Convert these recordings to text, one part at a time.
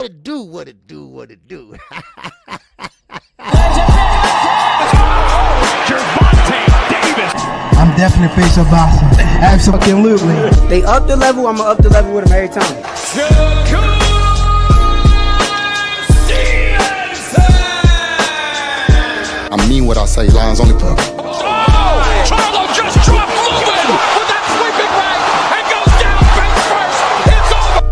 What it do. I'm definitely face of boxing. Absolutely. They up the level, I'ma up the level with them every time. Shakur! I mean what I say, lines only put. Oh! Charlo just dropped Lewin with that sweeping right and goes down face first. It's over.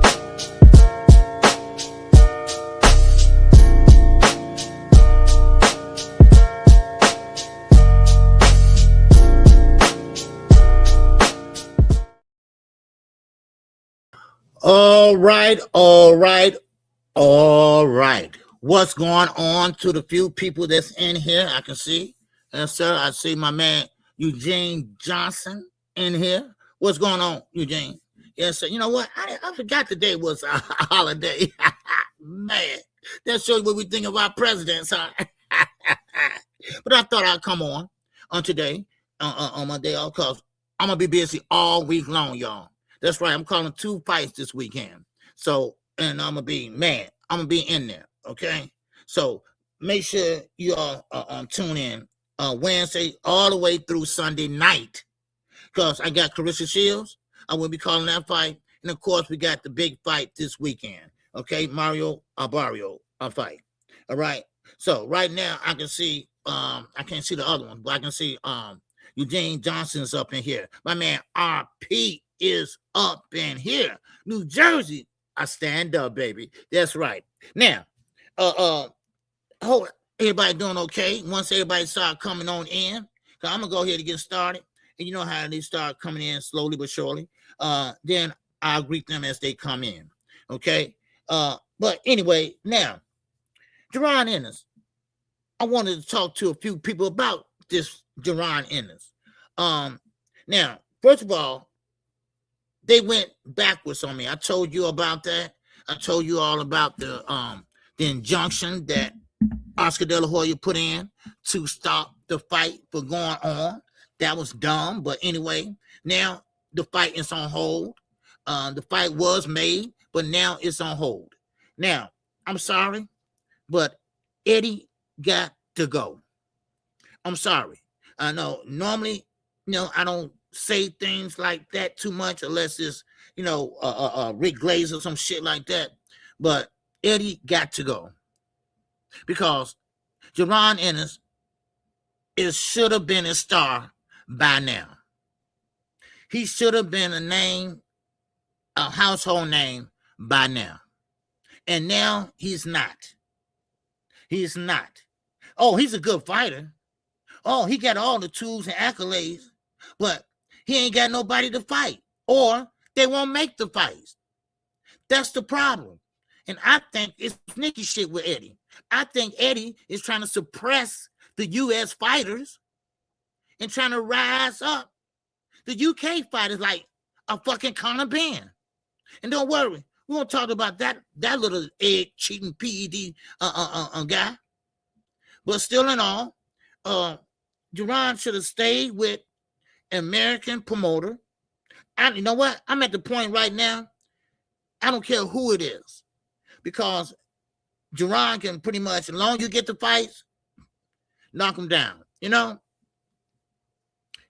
All right. What's going on to the few people that's in here? I can see. Yes, sir. I see my man Eugene Johnson in here. What's going on, Eugene? Yes, sir. You know what? I forgot today was a holiday. Man, that shows what we think of our presidents, huh? But I thought I'd come on today on my day off because I'm going to be busy all week long, y'all. That's right. I'm calling 2 fights this weekend. So, and I'm going to be in there. Okay. So make sure you all tune in Wednesday all the way through Sunday night because I got Carissa Shields. I will be calling that fight. And of course, we got the big fight this weekend. Okay. Mario Barrio fight. All right. So right now I can see, I can't see the other one, but I can see Eugene Johnson's up in here. My man RP is up in here. New Jersey, I stand up, baby. That's right. Now, hope everybody doing okay. Once everybody start coming on in, cause I'm gonna go ahead and get started. And you know how they start coming in slowly but surely. Then I'll greet them as they come in. Okay. But anyway, now, Jaron Ennis. I wanted to talk to a few people about this Jaron Ennis. Now, first of all, they went backwards on me. I told you about that. I told you all about the injunction that Oscar De La Hoya put in to stop the fight for going on. That was dumb. But anyway, now the fight is on hold. The fight was made, but now it's on hold. Now, I'm sorry, but Eddie got to go. I'm sorry. I know normally, I don't say things like that too much unless it's, Rick Glaze or some shit like that. But Eddie got to go because Jaron Ennis should have been a star by now. He should have been a household name by now. And now he's not. He's not. Oh, he's a good fighter. Oh, he got all the tools and accolades, but he ain't got nobody to fight, or they won't make the fights. That's the problem. And I think it's sneaky shit with Eddie. I think Eddie is trying to suppress the U.S. fighters and trying to rise up the UK fighters like a fucking Conor Benn. And don't worry, we won't talk about that little egg cheating PED guy. But still in all, Jaron should have stayed with an American promoter. You know what? I'm at the point right now, I don't care who it is. Because Jaron can pretty much, as long as you get the fights, knock him down.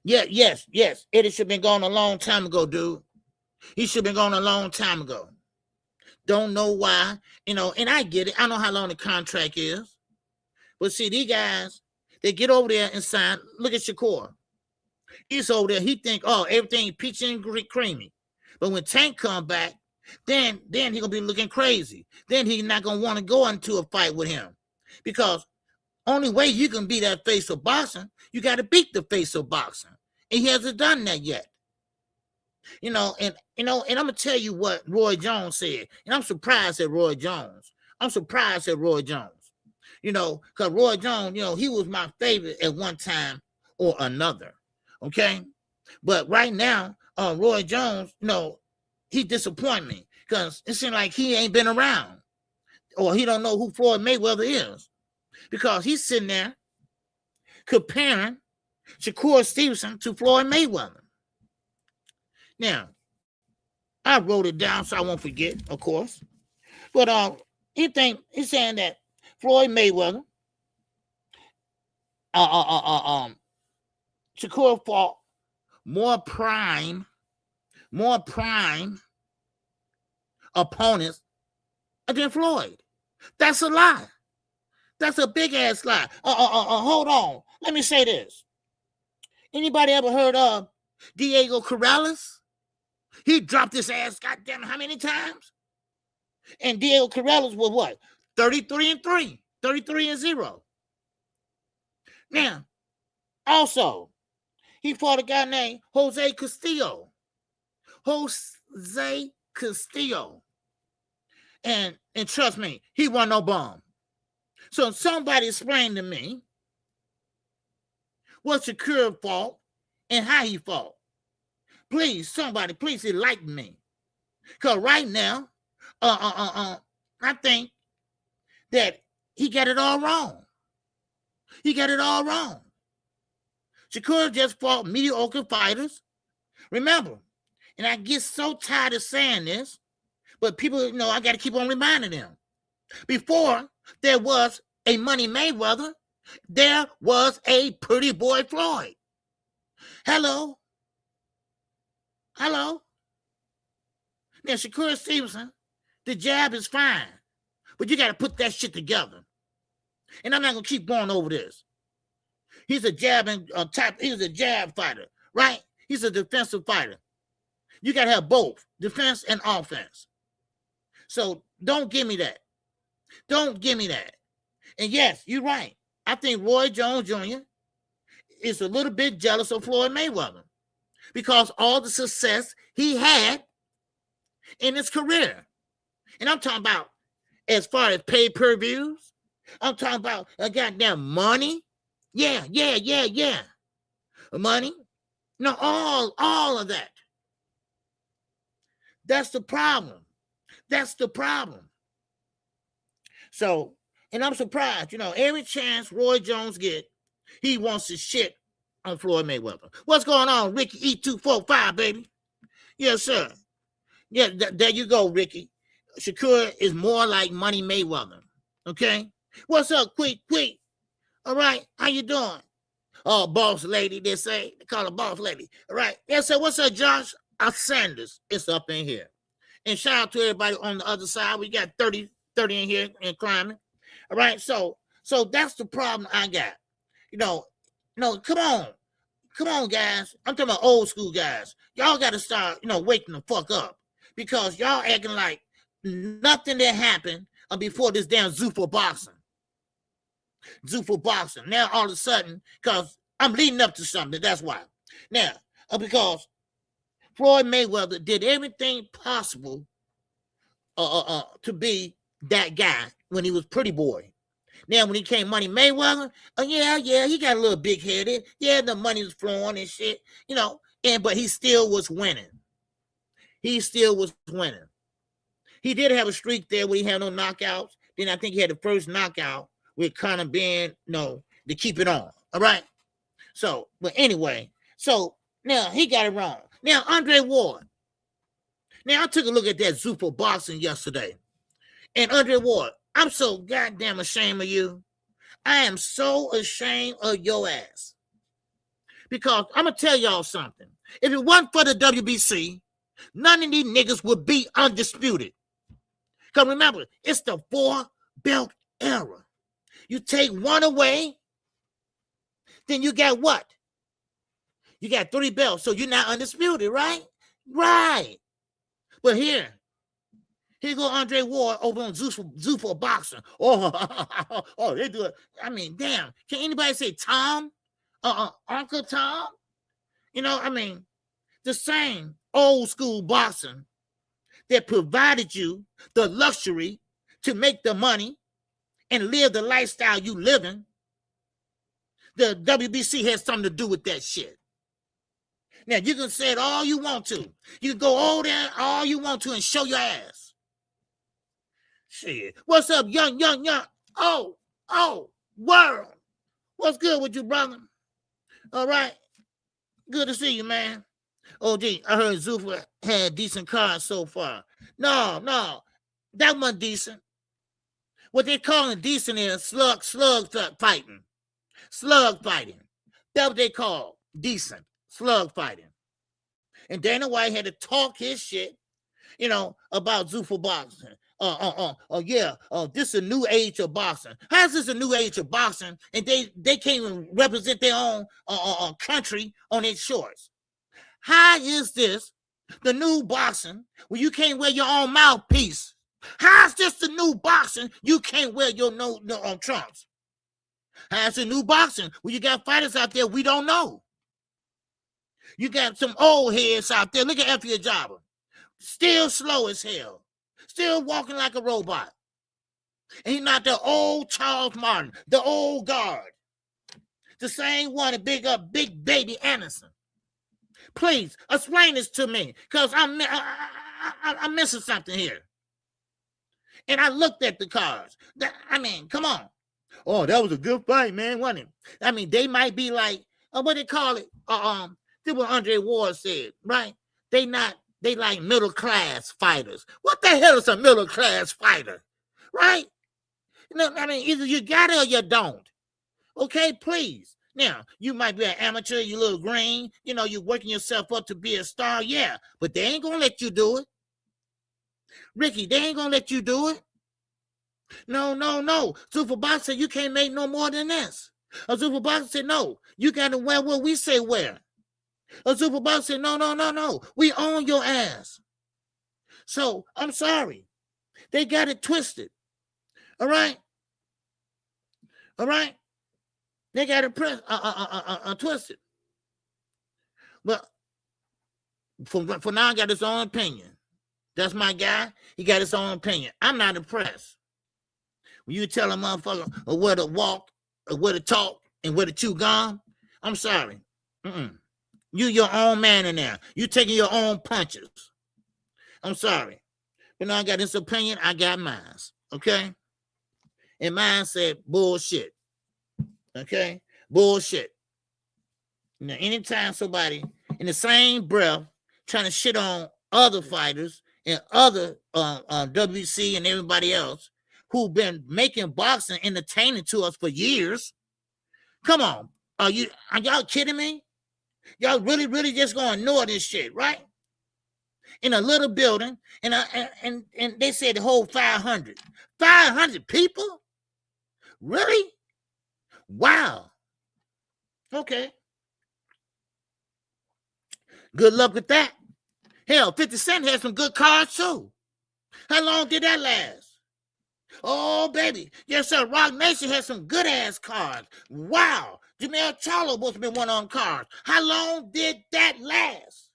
Yeah, yes. Eddie should have been gone a long time ago, dude. He should have been gone a long time ago. Don't know why, and I get it. I know how long the contract is. But see, these guys, they get over there and sign. Look at Shakur. He's over there. He think, everything peachy and creamy. But when Tank come back, then he gonna be looking crazy. Then he's not gonna want to go into a fight with him. Because only way you can be that face of boxing, you got to beat the face of boxing. And he hasn't done that yet. And I'm gonna tell you what Roy Jones said. And I'm surprised at Roy Jones. Because Roy Jones, he was my favorite at one time or another. Okay. But right now, Roy Jones, he disappointed me because it seems like he ain't been around or he don't know who Floyd Mayweather is because he's sitting there comparing Shakur Stevenson to Floyd Mayweather. Now, I wrote it down so I won't forget, of course. But he's saying that Floyd Mayweather, Shakur fought more prime opponents than Floyd. That's a lie. That's a big ass lie. Hold on. Let me say this. Anybody ever heard of Diego Corrales? He dropped his ass goddamn how many times? And Diego Corrales was what? 33-3, 33-0. Now, also, he fought a guy named Jose Castillo. And trust me, he wasn't no bum. So somebody explain to me what Shakur fought and how he fought. Please, somebody, please enlighten me. Because right now, I think that he got it all wrong. Shakur just fought mediocre fighters. Remember, and I get so tired of saying this, but people, I got to keep on reminding them. Before there was a Money Mayweather, there was a Pretty Boy Floyd. Hello. Now, Shakur Stevenson, the jab is fine, but you got to put that shit together. And I'm not going to keep going over this. He's a jabbing type. He's a jab fighter, right? He's a defensive fighter. You got to have both defense and offense. So don't give me that. And yes, you're right. I think Roy Jones Jr. is a little bit jealous of Floyd Mayweather because all the success he had in his career. And I'm talking about as far as pay-per-views. I'm talking about goddamn money. Yeah. Money. No, all of that. That's the problem. So, and I'm surprised, every chance Roy Jones get, he wants to shit on Floyd Mayweather. What's going on, Ricky E245, baby? Yes, sir. Yeah, there you go, Ricky. Shakur is more like Money Mayweather. Okay? What's up, Quick? All right, how you doing? Oh, boss lady, they say. They call her boss lady. All right. Yes, sir. What's up, Josh Sanders? It's up in here. And shout out to everybody on the other side. We got 30 in here and climbing. All right. So that's the problem I got. Come on, guys. I'm talking about old school guys. Y'all got to start, waking the fuck up because y'all acting like nothing that happened before this damn Zuffa boxing. Now, all of a sudden, because I'm leading up to something. That's why. Now, because Floyd Mayweather did everything possible to be that guy when he was Pretty Boy. Now, when he came Money Mayweather, yeah, he got a little big-headed. Yeah, the money was flowing and shit, but he still was winning. He did have a streak there where he had no knockouts. Then I think he had the first knockout with Conor Benn, to keep it on. All right? So, but anyway, now he got it wrong. Now, Andre Ward. Now, I took a look at that Zuffa boxing yesterday. And Andre Ward, I'm so goddamn ashamed of you. I am so ashamed of your ass. Because I'm going to tell y'all something. If it wasn't for the WBC, none of these niggas would be undisputed. Because remember, it's the 4-belt era. You take one away, then you got what? You got 3 belts, so you're not undisputed, right? Right. But here go Andre Ward over on Zuffa boxing. Oh, they do it. I mean, damn. Can anybody say Tom? Uncle Tom? The same old school boxing that provided you the luxury to make the money and live the lifestyle you living. The WBC has something to do with that shit. Now, you can say it all you want to. You can go over there all you want to and show your ass. Shit. What's up, young? Oh, world. What's good with you, brother? All right. Good to see you, man. Oh, gee, I heard Zuffa had decent cards so far. No, that wasn't decent. What they call indecent is slug fighting. Slug fighting. That's what they call decent. Slug fighting. And Dana White had to talk his shit, about Zuffa boxing. This is a new age of boxing. How's this a new age of boxing? And they can't even represent their own country on their shorts. How is this the new boxing where you can't wear your own mouthpiece? How's this the new boxing you can't wear your no trunks? How's the new boxing where you got fighters out there we don't know? You got some old heads out there. Look at F.A. Jabba. Still slow as hell. Still walking like a robot. And he's not the old Charles Martin, the old guard. The same one that big up Big Baby Anderson. Please, explain this to me, because I'm missing something here. And I looked at the cards. Come on. Oh, that was a good fight, man, wasn't it? They might be like, what they call it? This what Andre Ward said, right? They like middle-class fighters. What the hell is a middle-class fighter, right? Either you got it or you don't. Okay, please. Now, you might be an amateur, you little green, you're working yourself up to be a star, yeah, but they ain't gonna let you do it. Ricky, they ain't gonna let you do it. No. Zuffa Box said you can't make no more than this. Zuffa Box said, no, you gotta wear what we say wear. Zuffa Box said, no, we own your ass. So, I'm sorry. They got it twisted. All right? They got it twisted. But for now, I got his own opinion. That's my guy. He got his own opinion. I'm not impressed. When you tell a motherfucker where to walk, or where to talk, and where to chew gum, I'm sorry. You your own man in there. You taking your own punches. I'm sorry. But now I got this opinion. I got mine. Okay? And mine said bullshit. Okay? Bullshit. Now, anytime somebody in the same breath trying to shit on other fighters and other WC and everybody else who've been making boxing entertaining to us for years, come on. Are y'all kidding me? Y'all really just gonna ignore this shit, right? In a little building, and they said the whole 500. 500 people? Really? Wow. Okay. Good luck with that. Hell, 50 Cent had some good cards too. How long did that last? Oh, baby. Yes, sir. Rock Nation had some good-ass cards. Wow. Jamel Charlo must have been one on cards. How long did that last?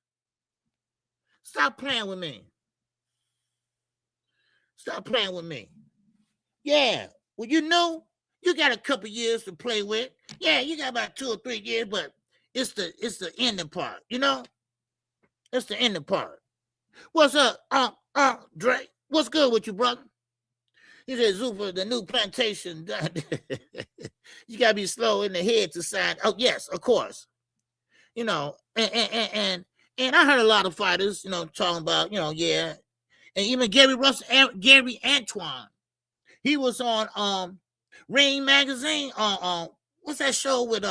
Stop playing with me. Stop playing with me. Yeah. Well, you got a couple years to play with. Yeah, you got about 2 or 3 years, but it's the ending part, It's the ending part. What's up, Dre? What's good with you, brother? He said, Zuffa, the new plantation. You gotta be slow in the head to sign. Oh, yes, of course. And I heard a lot of fighters, talking about, yeah. And even Gary Antoine. He was on Ring Magazine. What's that show with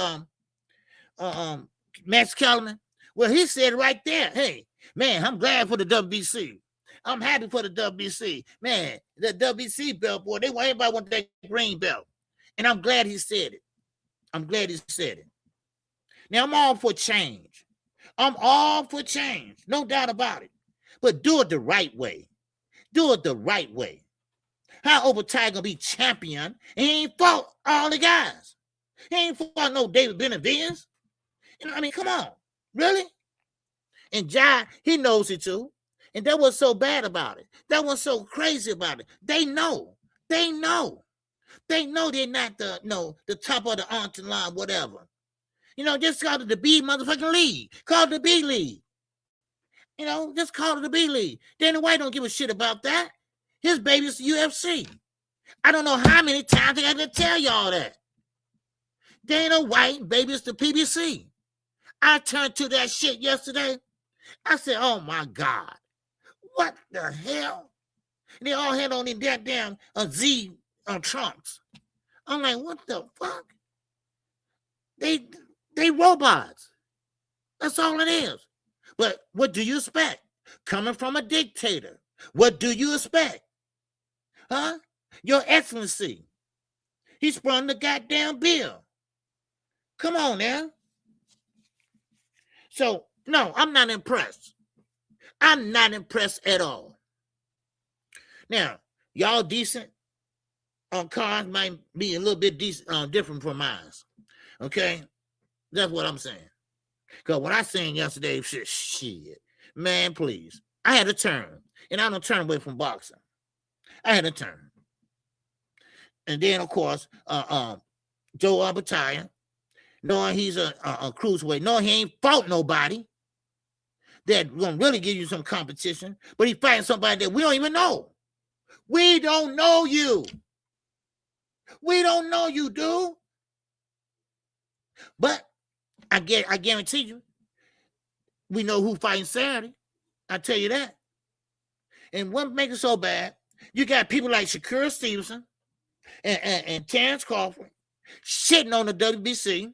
Max Kellerman? Well, he said right there, hey, man, I'm glad for the WBC. I'm happy for the WBC. Man, the WBC belt, boy, everybody want that green belt. And I'm glad he said it. Now, I'm all for change. No doubt about it. But do it the right way. How Overtime gonna be champion and he ain't fought all the guys? He ain't fought no David Benavidez. Come on. Really? And Jai, he knows it too. And that was so bad about it. That was so crazy about it. They know. They're not the top of the echelon, whatever. Just call it the B motherfucking league. Call it the B league. Just call it the B league. Dana White don't give a shit about that. His baby's the UFC. I don't know how many times I got to tell y'all that. Dana White, baby's the PBC. I turned to that shit yesterday. I said, oh my God. What the hell? They all had on their damn Z trunks. I'm like, what the fuck? They robots. That's all it is. But what do you expect? Coming from a dictator, what do you expect? Huh? Your Excellency. He sprung the goddamn bill. Come on now. So, no, I'm not impressed. I'm not impressed at all. Now, y'all decent cars might be a little bit different from mine. Okay? That's what I'm saying. Because what I seen yesterday, shit, man, please. I had to turn. And I don't turn away from boxing. I had to turn. And then, of course, Joe Arbataya, knowing he's a cruiserweight, knowing he ain't fought nobody that gonna really give you some competition, but he fighting somebody that we don't even know. We don't know you. We don't know you, dude. But I guarantee you, we know who fighting Saturday. I tell you that. And what makes it so bad, you got people like Shakur Stevenson and Terrence Crawford shitting on the WBC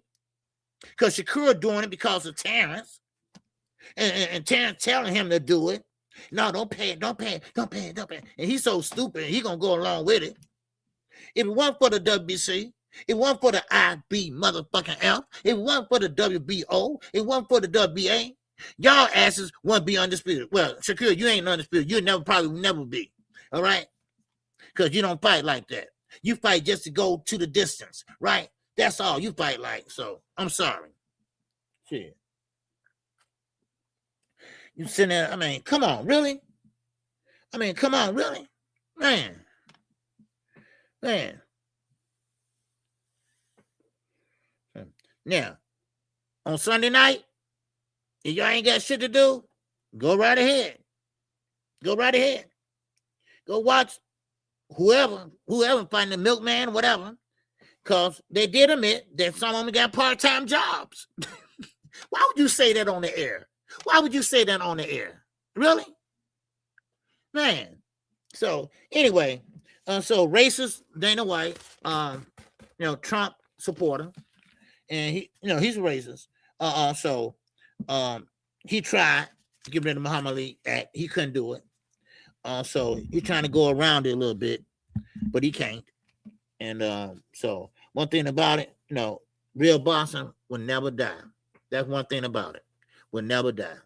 because Shakur doing it because of Terrence. And Terrence telling him to do it. No, don't pay it. And he's so stupid, he going to go along with it. If it wasn't for the WBC, it wasn't for the IB motherfucking F, it wasn't for the WBO, it wasn't for the WBA, y'all asses wouldn't be undisputed. Well, Shakur, you ain't undisputed. You'll probably never be. All right? Because you don't fight like that. You fight just to go to the distance, right? That's all you fight like. So, I'm sorry. Shit. You sitting there, I mean, come on, really? Come on, really? Man. Now, on Sunday night, if y'all ain't got shit to do, go right ahead. Go watch whoever fighting the milkman, whatever, because they did admit that some of them got part-time jobs. Why would you say that on the air? Really? Man. So, anyway, so racist Dana White, Trump supporter, and he's racist. So he tried to get rid of the Muhammad Ali Act. He couldn't do it. So he's trying to go around it a little bit, but he can't. And so one thing about it, real boxing will never die. That's one thing about it. Will never die.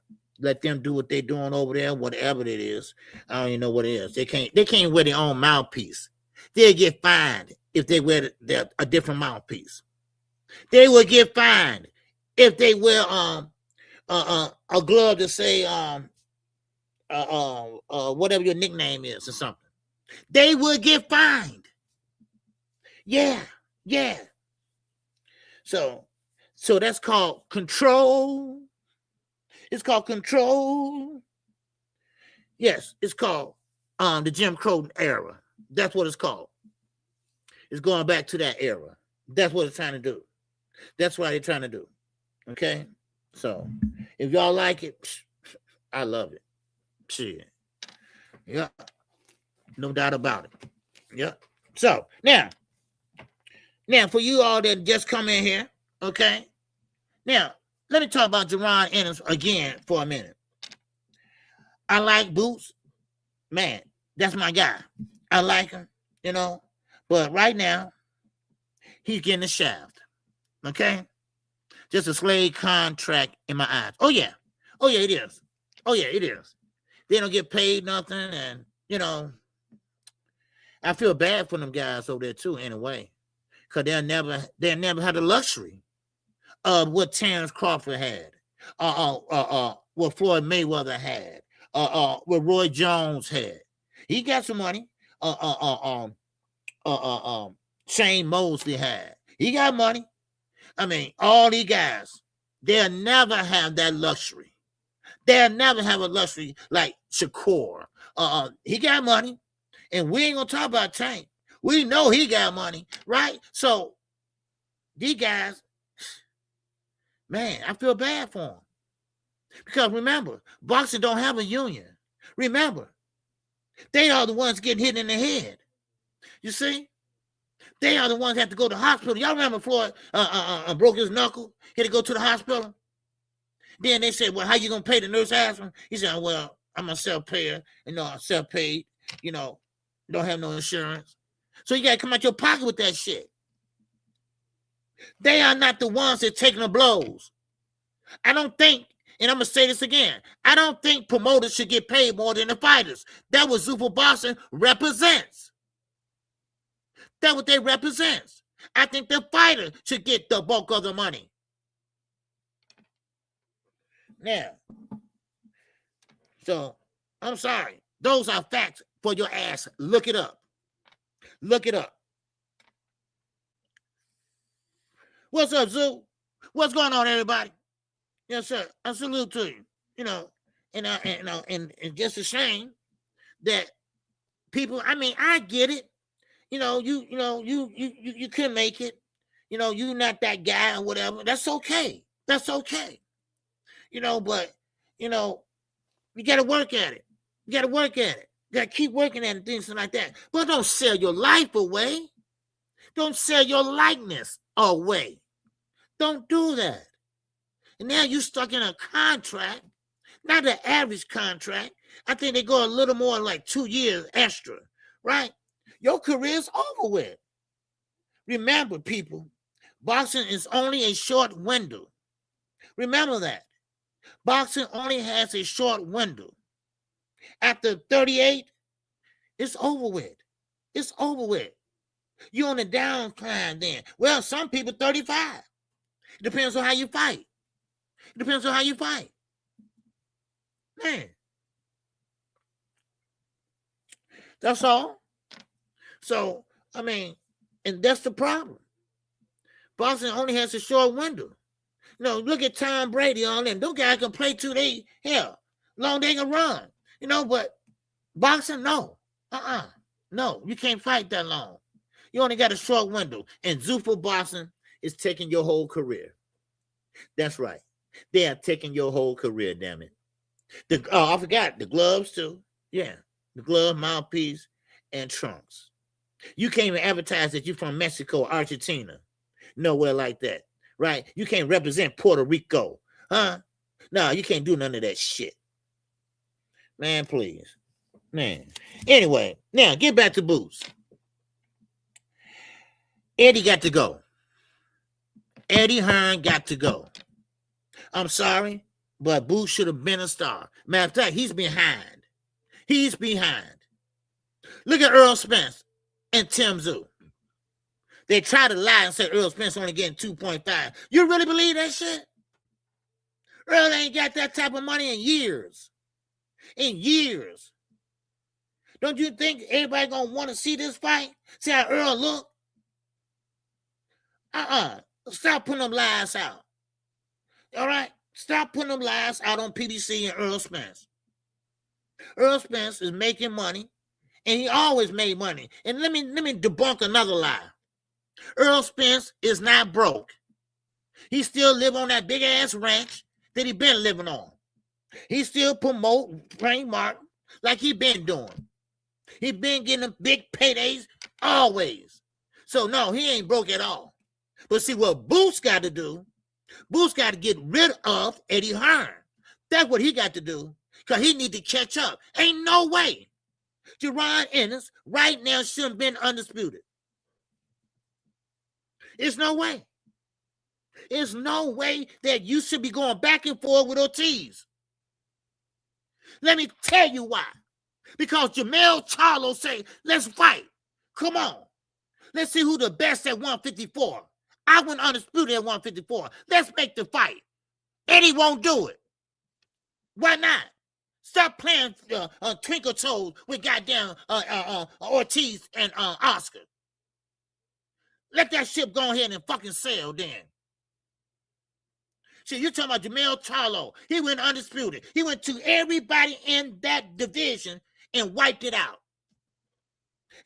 Let them do what they're doing over there, whatever it is. I don't even know what it is. They can't wear their own mouthpiece. They'll get fined if they wear a different mouthpiece. They will get fined if they wear a glove to say whatever your nickname is or something. They will get fined. Yeah. So that's called control. It's called control. Yes, it's called the Jim Crow era. That's what it's called. It's going back to that era. That's what it's trying to do. That's what they're trying to do. Okay? So, if y'all like it, I love it. Shit. Yeah. No doubt about it. Yeah. So, now, for you all that just come in here, okay? Now, let me talk about Jaron Ennis again for a minute. I like Boots. Man, that's my guy. I like him, But right now, he's getting a shaft. Okay? Just a slave contract in my eyes. Oh, yeah, it is. They don't get paid nothing. And, I feel bad for them guys over there, too, in a way. Because they'll never have the luxury of what Terrence Crawford had, what Floyd Mayweather had, what Roy Jones had. He got some money. Shane Mosley had. He got money. All these guys, they'll never have that luxury. They'll never have a luxury like Shakur. He got money, and we ain't gonna talk about Tank. We know he got money, right? So these guys, man, I feel bad for them. Because remember, boxing don't have a union. Remember, they are the ones getting hit in the head. You see? They are the ones that have to go to the hospital. Y'all remember Floyd broke his knuckle? He had to go to the hospital. Then they said, well, how you going to pay? The nurse asked him. He said, well, I'm a self-payer. I'm self-paid. Don't have no insurance. So you got to come out your pocket with that shit. They are not the ones that taking the blows. I don't think, and I'm going to say this again, I don't think promoters should get paid more than the fighters. That's what Zuffa Boxing represents. That's what they represent. I think the fighter should get the bulk of the money. Now, so I'm sorry. Those are facts for your ass. Look it up. Look it up. What's up, Zoo? What's going on, everybody? Yes, sir. I salute to you. And just a shame that people. I mean, I get it. You couldn't make it. You're not that guy or whatever. That's okay. That's okay. But you got to work at it. You got to work at it. You got to keep working at it, things like that. But don't sell your life away. Don't sell your likeness away. Don't do that. And now you're stuck in a contract, not an average contract. I think they go a little more like 2 years extra, right? Your career's over with. Remember, people, boxing is only a short window. Remember that. Boxing only has a short window. After 38, it's over with. It's over with. You're on the downcline then. Well, some people 35. It depends on how you fight. It depends on how you fight. Man. That's all. So, I mean, and that's the problem. Boxing only has a short window. Look at Tom Brady, all them. Those guys can play till they, long they can run. But boxing, no. No, you can't fight that long. You only got a short window. And Zuffa Boxing is taking your whole career. That's right. They are taking your whole career, damn it. I forgot, the gloves too. Yeah, the glove, mouthpiece, and trunks. You can't even advertise that you're from Mexico, Argentina. Nowhere like that, right? You can't represent Puerto Rico, huh? No, you can't do none of that shit. Man, please. Man. Anyway, now get back to Boots. Eddie got to go. Eddie Hearn got to go. I'm sorry, but Boots should have been a star. Matter of fact, he's behind. He's behind. Look at Earl Spence and Tim Zoo. They try to lie and say Earl Spence only getting 2.5. You really believe that shit? Earl ain't got that type of money in years. In years. Don't you think everybody gonna want to see this fight? See how Earl look? Stop putting them lies out. All right? Stop putting them lies out on PBC and Earl Spence. Earl Spence is making money, and he always made money. And let me debunk another lie. Earl Spence is not broke. He still live on that big ass ranch that he been living on. He still promote Frank Martin like he been doing. He been getting them big paydays always. So no, he ain't broke at all. But see what Boots got to do, Boots got to get rid of Eddie Hearn. That's what he got to do, because he need to catch up. Ain't no way. Jaron Ennis right now shouldn't have been undisputed. It's no way. There's no way that you should be going back and forth with Ortiz. Let me tell you why. Because Jamel Charlo say, let's fight. Come on. Let's see who the best at 154. I went undisputed at 154. Let's make the fight. Eddie won't do it. Why not? Stop playing twinkle toes with goddamn Ortiz and Oscar. Let that ship go ahead and fucking sail then. See, you're talking about Jamel Charlo. He went undisputed. He went to everybody in that division and wiped it out.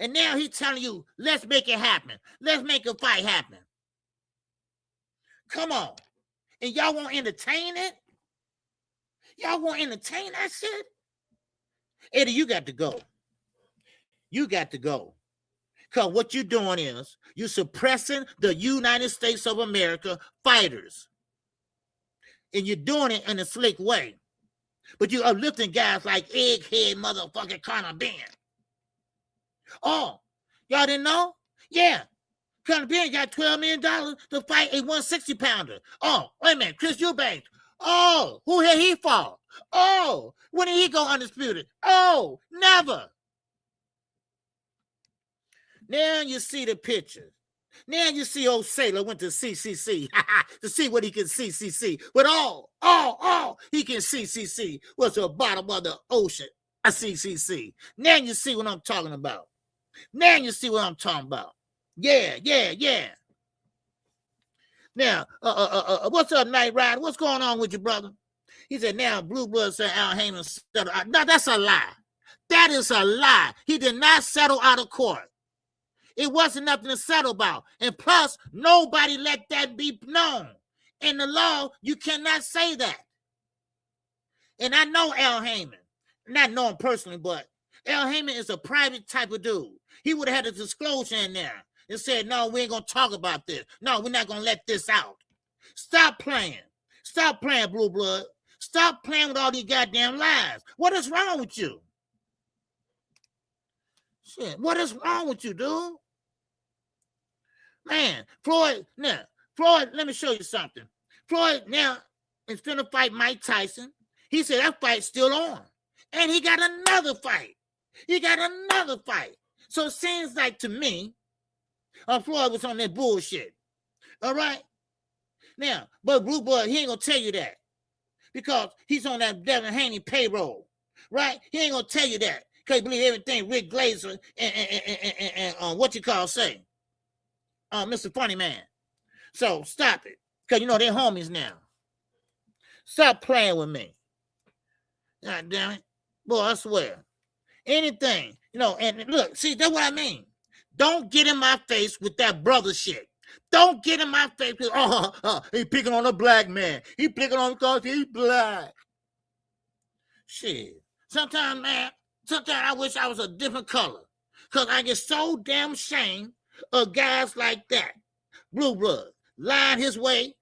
And now he's telling you, let's make it happen. Let's make a fight happen. Come on. And y'all won't entertain it? Y'all won't entertain that shit? Eddie, you got to go. You got to go. Because what you're doing is you're suppressing the United States of America fighters. And you're doing it in a slick way. But you're uplifting guys like egghead motherfucking Conor Benn. Oh, y'all didn't know? Yeah. Conor Benn got $12 million to fight a 160-pounder. Oh, wait a minute. Chris Eubanks. Oh, who had he fought? Oh, when did he go undisputed? Oh, never. Now you see the picture. Now you see old Sailor went to CCC to see what he can CCC. But all he can CCC was the bottom of the ocean, a CCC. Now you see what I'm talking about. Now you see what I'm talking about. Yeah. Now, what's up, Night Rider? What's going on with you, brother? He said, now Blue Blood said Al Heyman settled. No, that's a lie. That is a lie. He did not settle out of court. It wasn't nothing to settle about. And plus, nobody let that be known. In the law, you cannot say that. And I know Al Heyman. Not know him personally, but Al Heyman is a private type of dude. He would have had a disclosure in there and said, no, we ain't going to talk about this. No, we're not going to let this out. Stop playing. Stop playing, Blue Blood. Stop playing with all these goddamn lies. What is wrong with you? Shit, what is wrong with you, dude? Man, Floyd, let me show you something. Floyd now is finna fight Mike Tyson. He said that fight's still on. And he got another fight. So it seems like to me, Floyd was on that bullshit. All right? Now, but Blue Blood, he ain't gonna tell you that. Because he's on that Devin Haney payroll. Right? He ain't gonna tell you that. Because he believe everything Rick Glazer and what you call say. Mr. Funny Man. So stop it. Because you know they're homies now. Stop playing with me. God damn it. Boy, I swear. Anything. You know, and look, see, that's what I mean. Don't get in my face with that brother shit. Don't get in my face with, he picking on a black man. He picking on because he's black. Shit. Sometimes, man, I wish I was a different color. Because I get so damn ashamed of guys like that. Blue Blood. Lying his way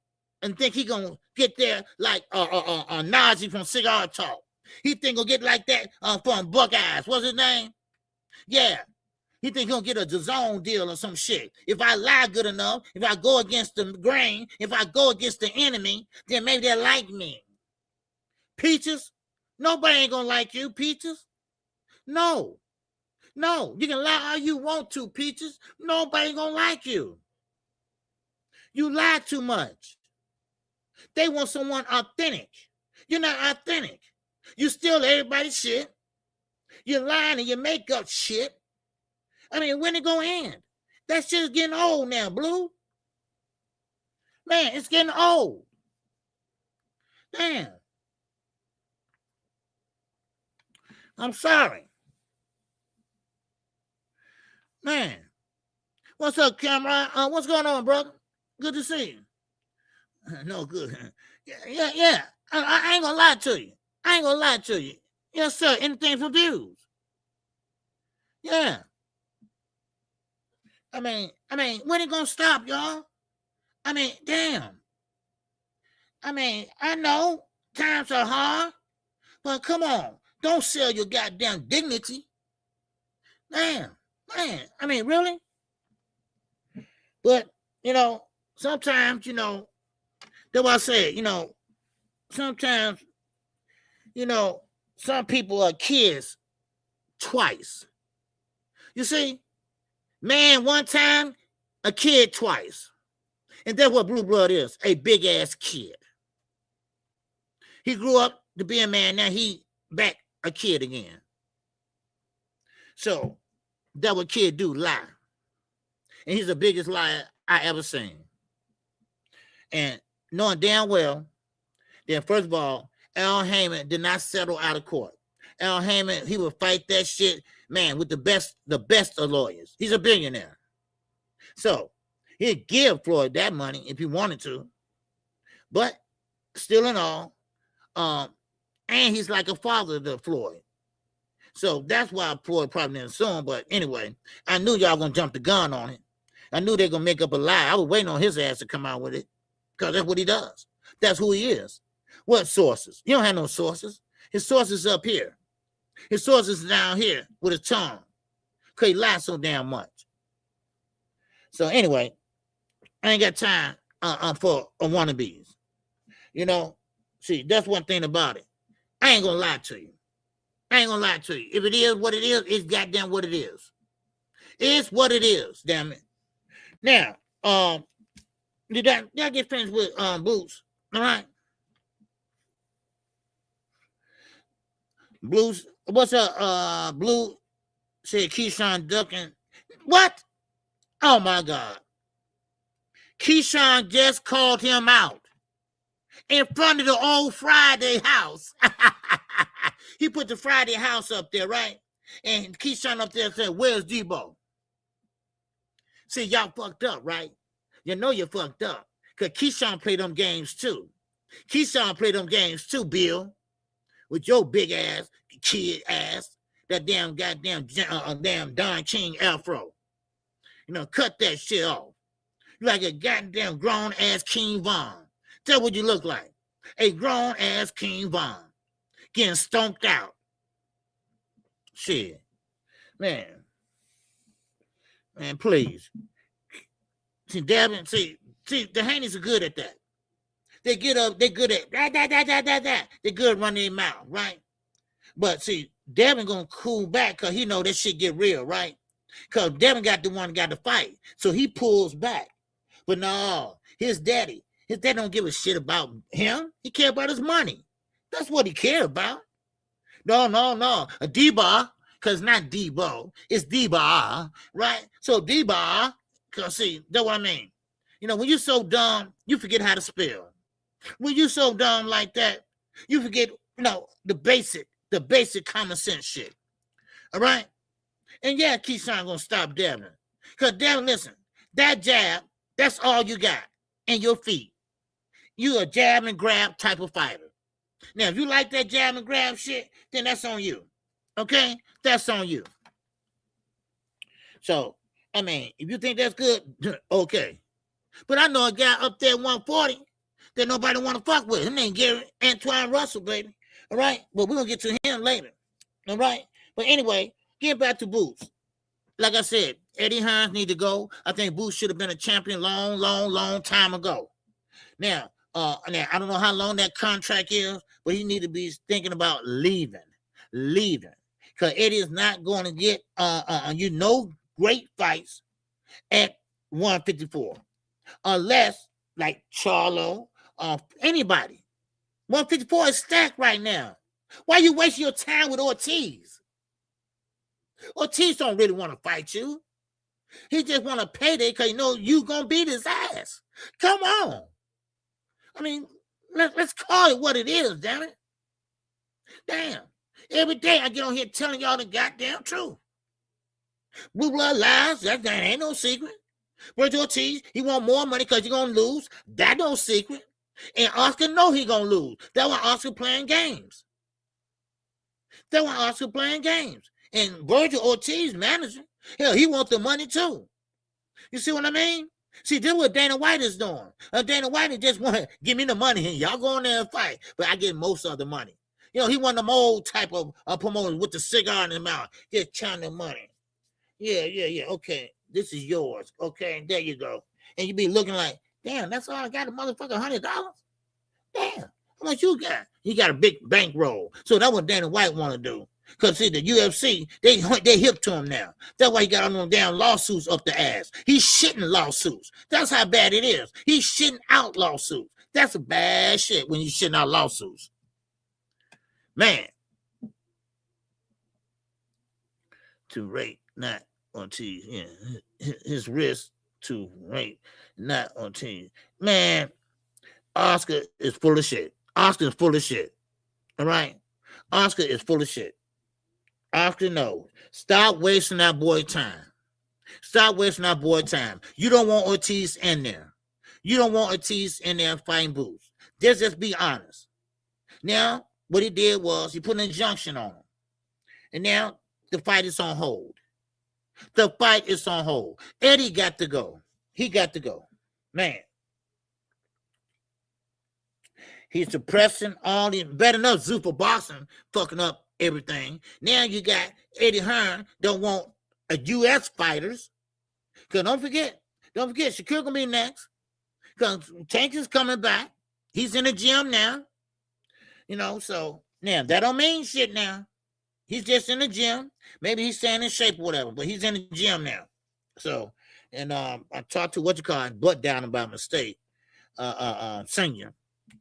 and think he gonna get there like a Nazi from Cigar Talk. He think he'll get like that from Buckeyes. What's his name? Yeah. He think he'll get a DAZN deal or some shit. If I lie good enough, if I go against the grain, if I go against the enemy, then maybe they'll like me. Peaches? Nobody ain't gonna like you, Peaches. No. You can lie all you want to, Peaches. Nobody gonna like you. You lie too much. They want someone authentic. You're not authentic. You steal everybody's shit. You're lying and you make up shit. I mean, when it gonna end? That shit is getting old now, Blue. Man, it's getting old. Damn. I'm sorry. Man. What's up, Cameron? What's going on, brother? Good to see you. No, good. Yeah. I ain't gonna lie to you. Yes, sir. Anything for views. Yeah. I mean, when it gonna stop, y'all? I mean, damn. I mean, I know times are hard, but come on. Don't sell your goddamn dignity. Damn. Man, I mean, really? But, sometimes, that's what I said, sometimes, some people are kids twice. You see? Man one time, a kid twice. And that's what Blue Blood is, a big-ass kid. He grew up to be a man, now he back a kid again. So, that's what kids do, lie. And he's the biggest liar I ever seen. And knowing damn well, then first of all, Al Heyman did not settle out of court. Al Heyman, he would fight that shit, man, with the best of lawyers. He's a billionaire. So he'd give Floyd that money if he wanted to. But still in all, and he's like a father to Floyd. So that's why Floyd probably didn't sue him. But anyway, I knew y'all gonna jump the gun on it. I knew they're gonna make up a lie. I was waiting on his ass to come out with it because that's what he does. That's who he is. What sources? You don't have no sources. His sources up here. His sources down here with his tongue. Because he lies so damn much. So anyway, I ain't got time for wannabes. You know, see, that's one thing about it. I ain't gonna lie to you. I ain't gonna lie to you. If it is what it is, it's goddamn what it is. It's what it is, damn it. Now, did I get friends with Boots? All right. Blues, what's up? Blue said Keyshawn ducking. What? Oh my God. Keyshawn just called him out in front of the old Friday house. He put the Friday house up there, right? And Keyshawn up there said, "Where's Debo?" See, y'all fucked up, right? You know you fucked up. Because Keyshawn played them games too. Keyshawn played them games too, Bill. With your big ass, kid ass, that damn goddamn damn Don King afro. You know, cut that shit off. You like a goddamn grown ass King Von. Tell what you look like. A grown ass King Von. Getting stomped out. Shit. Man, please. See, Devin, see, the Haneys are good at that. They get up, they're good at that. They're good running their mouth, right? But see, Devin gonna cool back because he know that shit get real, right? Because Devin got the fight. So he pulls back. But no, his daddy don't give a shit about him. He care about his money. That's what he care about. No. A D-Bar, because not Debo, it's D-Bar, right? So D-Bar, because see, that's what I mean. You know, when you're so dumb, you forget how to spell. When you're so dumb like that, you forget, you know, the basic common sense shit. All right? And yeah, Keyshawn gonna stop Devin. Because Devin, listen, that jab, that's all you got in your feet. You a jab and grab type of fighter. Now, if you like that jab and grab shit, then that's on you. Okay? That's on you. So, I mean, if you think that's good, okay. But I know a guy up there 140 that nobody want to fuck with. His name Gary Antoine Russell, baby. All right? But we're going to get to him later. All right? But anyway, getting back to Boots. Like I said, Eddie Hearns need to go. I think Boots should have been a champion long time ago. Now, I don't know how long that contract is, but he need to be thinking about leaving. Because Eddie is not going to get, great fights at 154. Unless, like Charlo, anybody. 154 is stacked right now. Why you wasting your time with Ortiz? Ortiz don't really want to fight you. He just want to pay it because you know you going to beat his ass. Come on. I mean, let's call it what it is, damn it. Damn. Every day I get on here telling y'all the goddamn truth. Blue blood lies, that ain't no secret. Virgil Ortiz, he want more money because you're going to lose. That no secret. And Oscar know he going to lose. That's why Oscar playing games. And Virgil Ortiz managing. Hell, he wants the money too. You see what I mean? See, this is what Dana White is doing. Dana White just want to give me the money and y'all go in there and fight, but I get most of the money. You know, he want them old type of promoters with the cigar in the mouth, just counting the money. Yeah. Okay, this is yours. Okay, there you go. And you be looking like, damn, that's all I got, a motherfucker $100? Damn, how much you got? He got a big bankroll. So that's what Dana White want to do. Because, see, the UFC, they hip to him now. That's why he got on them damn lawsuits up the ass. He's shitting lawsuits. That's how bad it is. He's shitting out lawsuits. That's a bad shit when you're shitting out lawsuits. Man. To rate, not on T. Yeah. His wrist to rate, not on T. Man, Oscar is full of shit. Oscar is full of shit. All right? Oscar is full of shit. Oscar knows. Stop wasting that boy time. You don't want Ortiz in there. Fighting Boots. Just be honest. Now, what he did was he put an injunction on him. And now the fight is on hold. The fight is on hold. Eddie got to go. He got to go. Man. He's suppressing all the better enough Zuffa boxing, fucking up everything. Now you got Eddie Hearn don't want a U.S. fighters. Because don't forget, Shakur gonna be next. Because Tank is coming back. He's in the gym now. You know, so now that don't mean shit now. He's just in the gym. Maybe he's staying in shape or whatever, but he's in the gym now. So, and I talked to butt down about mistake, senior.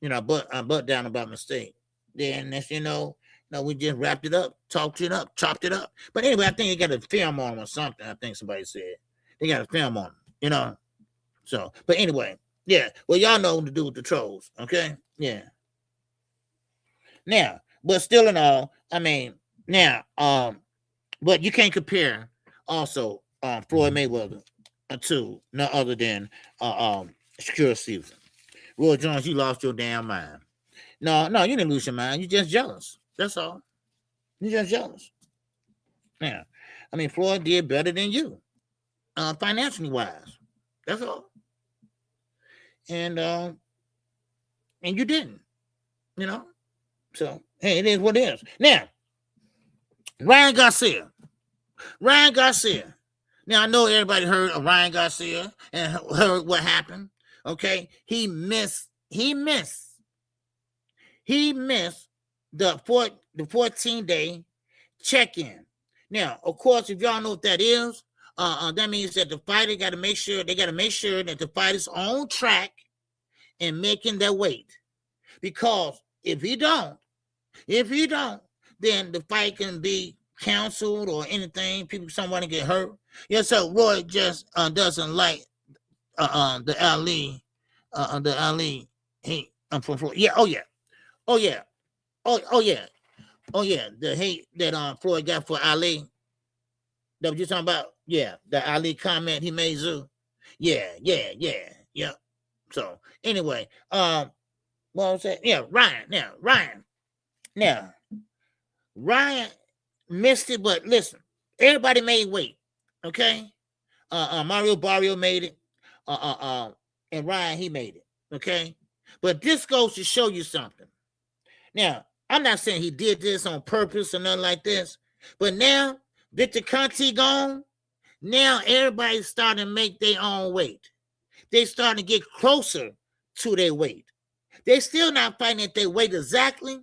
You know, butt down about mistake. Then that's we just wrapped it up, chopped it up. But anyway, I think they got a film on him or something. I think somebody said they got a film on him. So, but anyway, yeah. Well, y'all know what to do with the trolls, okay? Yeah. Now, but still in all, I mean, now, but you can't compare also Floyd Mayweather to no other than Shakur Stevenson. Roy Jones, you lost your damn mind. No, you didn't lose your mind. You're just jealous. That's all. You're just jealous. Yeah. I mean, Floyd did better than you, financially wise. That's all. And you didn't. So hey, it is what it is. Now, Ryan Garcia. Now I know everybody heard of Ryan Garcia and heard what happened. Okay, he missed the 14-day check-in. Now, of course, if y'all know what that is, that means that the fighter got to make sure that the fighter's on track and making their weight. Because if he don't, then the fight can be canceled or anything. Someone get hurt. Yeah, so Roy just doesn't like the Ali. I'm from Florida. Yeah, oh yeah. The hate that Floyd got for Ali. That what you talking about? Yeah, the Ali comment he made. Zoo. Yeah. So anyway, what was that? Yeah, Ryan. Now, Ryan missed it, but listen, everybody made weight. Okay, Mario Barrio made it. And Ryan, he made it. Okay, but this goes to show you something. Now, I'm not saying he did this on purpose or nothing like this, but now Victor Conti gone. Now everybody's starting to make their own weight. They starting to get closer to their weight. They still not fighting at their weight exactly,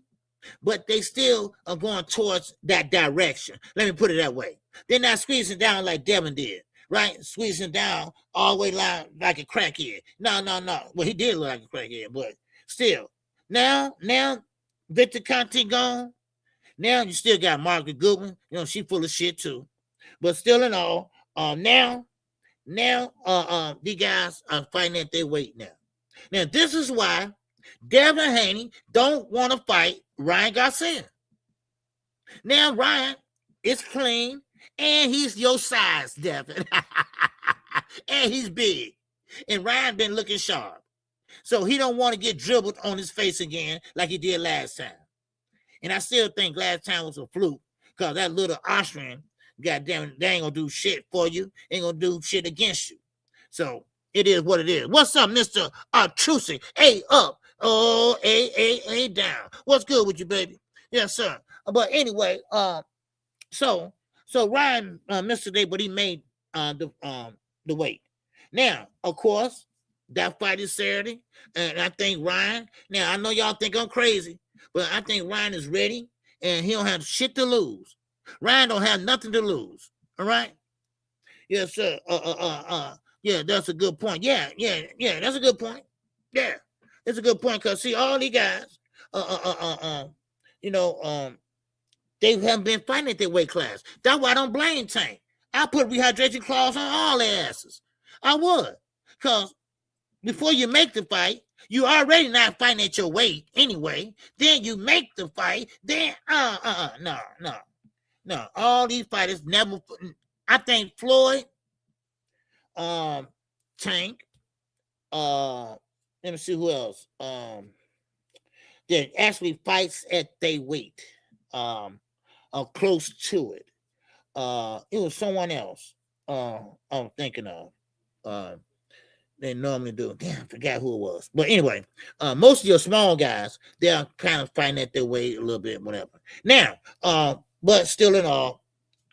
but they still are going towards that direction. Let me put it that way. They're not squeezing down like Devin did, right? Squeezing down all the way like a crackhead. No. Well, he did look like a crackhead, but still. Now, Victor Conti gone. Now you still got Margaret Goodwin. She full of shit too. But still in all, now, these guys are fighting at their weight now. Now, this is why Devin Haney don't want to fight Ryan Garcia. Now, Ryan is clean, and he's your size, Devin. And he's big. And Ryan been looking sharp. So he don't want to get dribbled on his face again like he did last time. And I still think last time was a fluke because that little Austrian, goddamn, they ain't going to do shit for you. Ain't going to do shit against you. So it is what it is. What's up, Mr. Artusi? A up. Oh, A down. What's good with you, baby? Yes, sir. But anyway, so Ryan missed today, but he made the weight. Now, of course, that fight is Saturday, and I think Ryan. Now I know y'all think I'm crazy, but I think Ryan is ready, and he don't have shit to lose. Ryan don't have nothing to lose. All right? Yes, sir. Yeah, that's a good point. Yeah, that's a good point. Yeah, it's a good point because see, all these guys, they haven't been fighting at their weight class. That's why I don't blame Tank. I put rehydration clause on all their asses. I would, because before you make the fight, you already not fighting at your weight anyway. Then you make the fight. Then no. All these fighters never. I think Floyd, Tank, let me see who else. That actually fights at their weight. close to it. It was someone else I'm thinking of. They normally do. Damn, I forgot who it was. But anyway, most of your small guys, they're kind of fighting at their weight a little bit, whatever. Now, but still in all,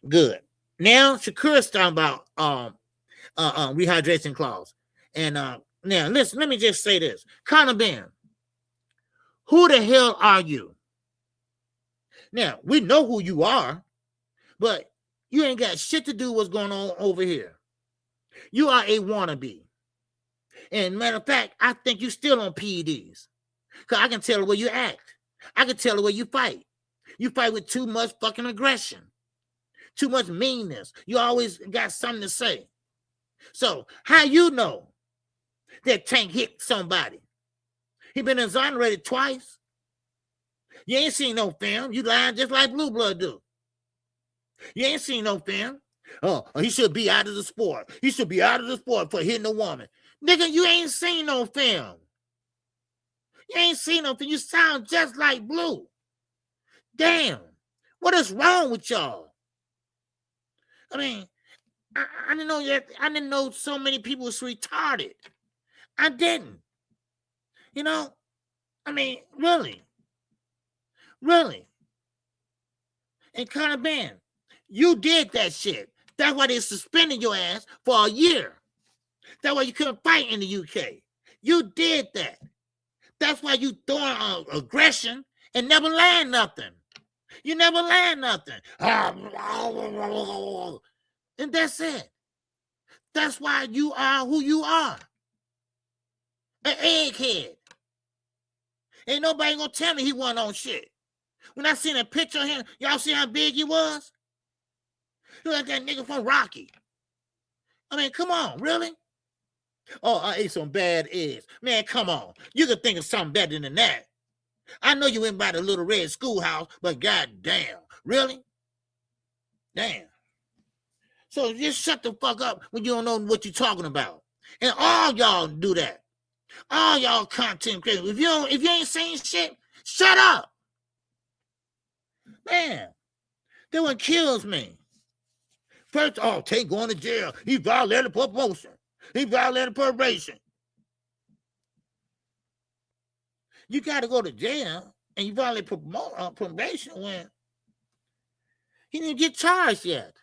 good. Now, Shakur is talking about rehydration clause. And now, listen, let me just say this. Conor Benn, who the hell are you? Now, we know who you are, but you ain't got shit to do what's going on over here. You are a wannabe. And matter of fact, I think you still on PEDs. Because I can tell the way you act. I can tell the way you fight. You fight with too much fucking aggression. Too much meanness. You always got something to say. So, how you know that Tank hit somebody? He been exonerated twice. You ain't seen no film. You lying just like Blue Blood do. You ain't seen no film. Oh, he should be out of the sport. He should be out of the sport for hitting a woman. Nigga, you ain't seen no film. You ain't seen no film. You sound just like Blue. Damn. What is wrong with y'all? I mean, I didn't know yet. I didn't know so many people was retarded. I didn't. You know? I mean, really. Really. And Conor Benn, you did that shit. That's why they suspended your ass for a year. That's why you couldn't fight in the UK. You did that. That's why you throwing aggression and never land nothing. You never land nothing. And that's it. That's why you are who you are. An egghead. Ain't nobody gonna tell me he wasn't on shit. When I seen a picture of him, y'all see how big he was? He like that nigga from Rocky. I mean, come on, really? Oh, I ate some bad eggs. Man, come on. You could think of something better than that. I know you went by the little red schoolhouse, but goddamn, really? Damn. So just shut the fuck up when you don't know what you're talking about. And all y'all do that. All y'all content creators. If you ain't saying shit, shut up. Man, that one kills me. First, Tank going to jail. He violated promotion. He violated probation. You got to go to jail and you violate probation when he didn't get charged yet.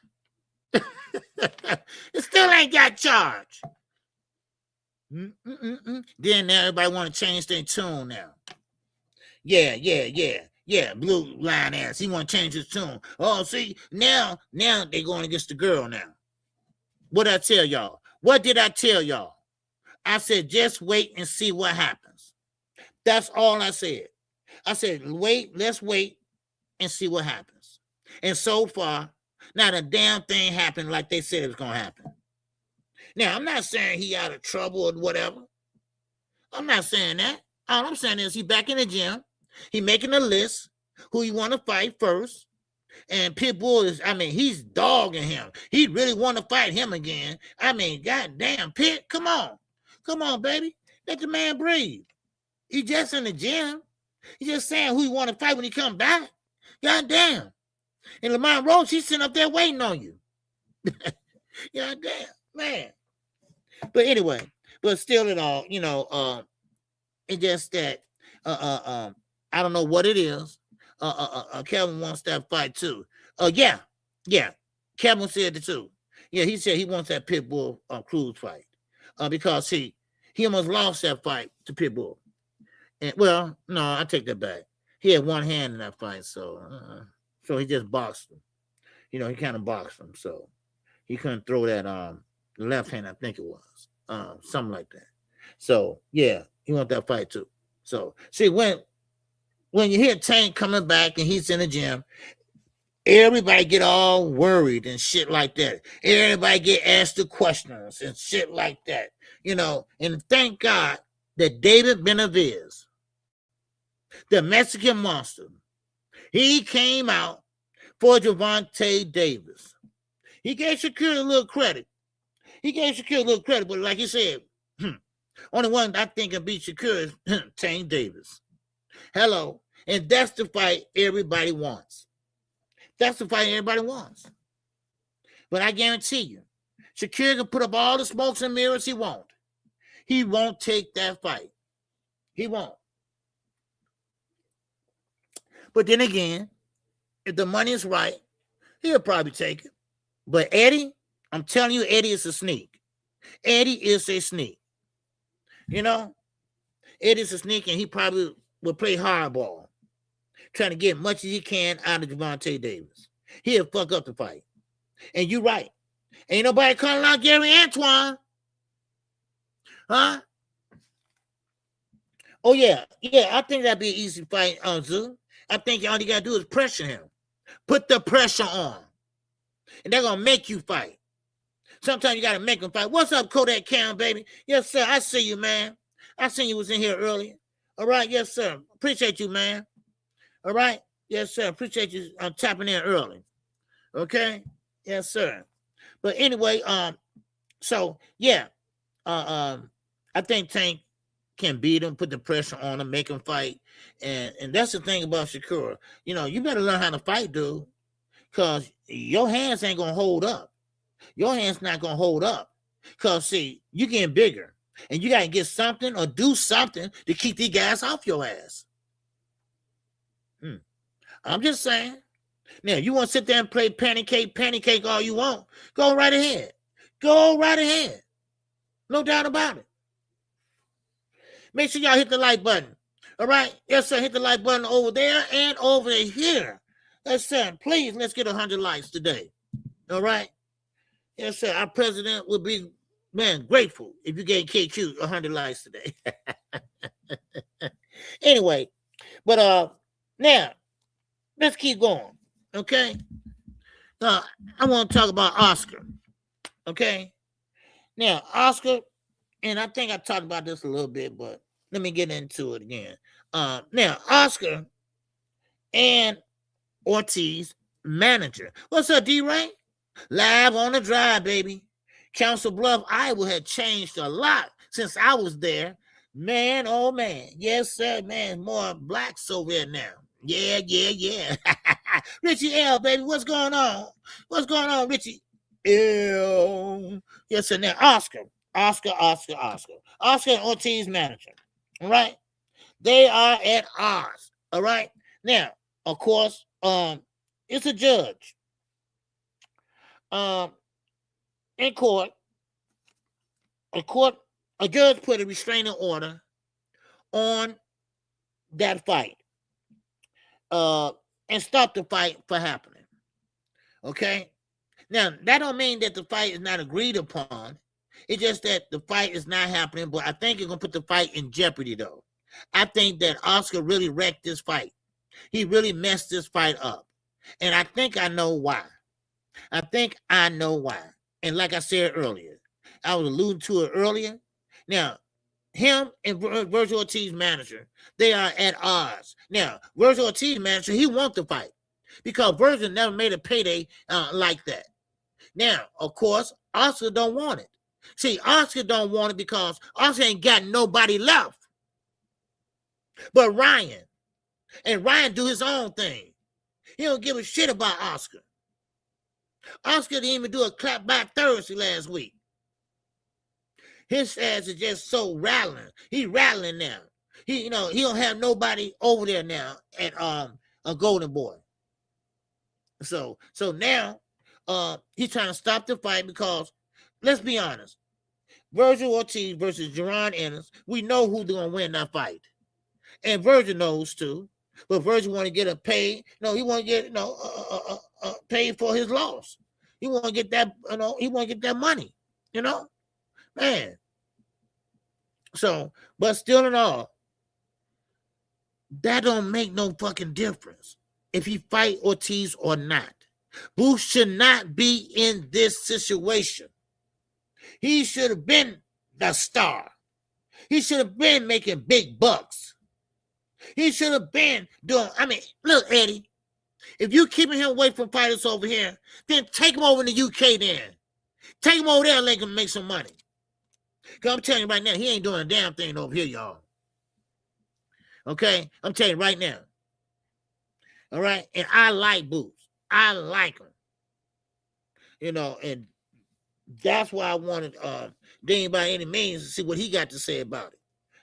It still ain't got charged. Then now everybody want to change their tune now. Yeah, Blue line ass. He want to change his tune. Oh, see, now they going against the girl now. What did I tell y'all? What did I tell y'all? I said, just wait and see what happens. That's all I said. I said, let's wait and see what happens. And so far, not a damn thing happened like they said it was going to happen. Now, I'm not saying he out of trouble or whatever. I'm not saying that. All I'm saying is he back in the gym. He making a list who he want to fight first. And Pitbull is, he's dogging him. He really want to fight him again. Goddamn, Pit, come on. Come on, baby. Let the man breathe. He just in the gym. He just saying who he want to fight when he come back. Goddamn. And Lamont Rose, he's sitting up there waiting on you. Goddamn, man. But anyway, but still in all, it's just that I don't know what it is. Kevin wants that fight too. Yeah. Kevin said it too. Yeah, he said he wants that Pitbull Cruz fight. Because he almost lost that fight to Pitbull. And well, no, I take that back. He had one hand in that fight, so he just boxed him. He kind of boxed him, so he couldn't throw that the left hand, I think it was. Something like that. So yeah, he wants that fight too. So see when you hear Tank coming back and he's in the gym, everybody get all worried and shit like that. Everybody get asked the questions and shit like that, And thank God that David Benavidez, the Mexican monster, he came out for Gervonta Davis. He gave Shakur a little credit. But like he said, only one I think can beat Shakur is Tank Davis. Hello. And that's the fight everybody wants. That's the fight everybody wants. But I guarantee you, Shakur can put up all the smokes and mirrors he won't. He won't take that fight. He won't. But then again, if the money is right, he'll probably take it. But Eddie, I'm telling you, Eddie is a sneak. Eddie is a sneak. You know, Eddie's a sneak, and he probably will play hardball, trying to get as much as he can out of Gervonta Davis. He'll fuck up the fight. And you're right. Ain't nobody calling out Gary Antoine. Huh? Oh, yeah. Yeah, I think that'd be an easy fight, Zoo. I think all you got to do is pressure him. Put the pressure on. And they're going to make you fight. Sometimes you got to make them fight. What's up, Kodak Cam, baby? Yes, sir. I see you, man. I seen you was in here earlier. All right. Yes, sir. Appreciate you, man. All right. Yes, sir. Appreciate you tapping in early. Okay. Yes, sir. But anyway, so yeah, I think Tank can beat him, put the pressure on him, make him fight, and that's the thing about Shakur. You know, you better learn how to fight, dude, because your hands ain't gonna hold up. Your hands not gonna hold up, because see, you getting bigger, and you gotta get something or do something to keep these guys off your ass. I'm just saying. Now, you want to sit there and play patty cake all you want. Go right ahead. Go right ahead. No doubt about it. Make sure y'all hit the like button. All right? Yes, sir. Hit the like button over there and over here. Yes, sir. Please, let's get 100 likes today. All right? Yes, sir. Our president would be, man, grateful if you gave KQ 100 likes today. Anyway, but now, let's keep going. Okay? I want to talk about Oscar. Okay? Now, Oscar, and I think I talked about this a little bit, but let me get into it again. Now, Oscar and Ortiz manager. What's up, D-Ray? Live on the drive, baby. Council Bluff, Iowa had changed a lot since I was there. Man, oh man. Yes, sir, man. More blacks over there now. Yeah. Richie L, baby, what's going on? What's going on, Richie L? Yes, sir. Now, Oscar and Ortiz manager. All right? They are at odds. All right? Now, of course, it's a judge. In court, a judge put a restraining order on that fight. And stop the fight from happening. Okay? Now, that don't mean that the fight is not agreed upon. It's just that the fight is not happening, but I think it's going to put the fight in jeopardy, though. I think that Oscar really wrecked this fight. He really messed this fight up. And I think I know why. And like I said earlier, I was alluding to it earlier. Now, him and Virgil Ortiz manager, they are at odds. Now, Virgil Ortiz manager, he wants the fight because Virgil never made a payday like that. Now, of course, Oscar don't want it. See, Oscar don't want it because Oscar ain't got nobody left but Ryan. And Ryan do his own thing. He don't give a shit about Oscar. Oscar didn't even do a clap back Thursday last week. His ass is just so rattling. He's rattling now. He don't have nobody over there now at a Golden Boy. So now he's trying to stop the fight because let's be honest, Virgil Ortiz versus Jaron Ennis, we know who's gonna win that fight, and Virgil knows too. But Virgil want to get a pay. No, he want to get paid for his loss. He want to get that. He want to get that money. Man. So, but still in all, that don't make no fucking difference if he fight Ortiz or not. Booth should not be in this situation. He should have been the star. He should have been making big bucks. He should have been doing, look, Eddie, if you keeping him away from fighters over here, then take him over in the UK then. Take him over there and let him make some money. Because I'm telling you right now, he ain't doing a damn thing over here, y'all. Okay? I'm telling you right now. All right? And I like Boots. I like him. You know, and that's why I wanted Dean by any means to see what he got to say about it.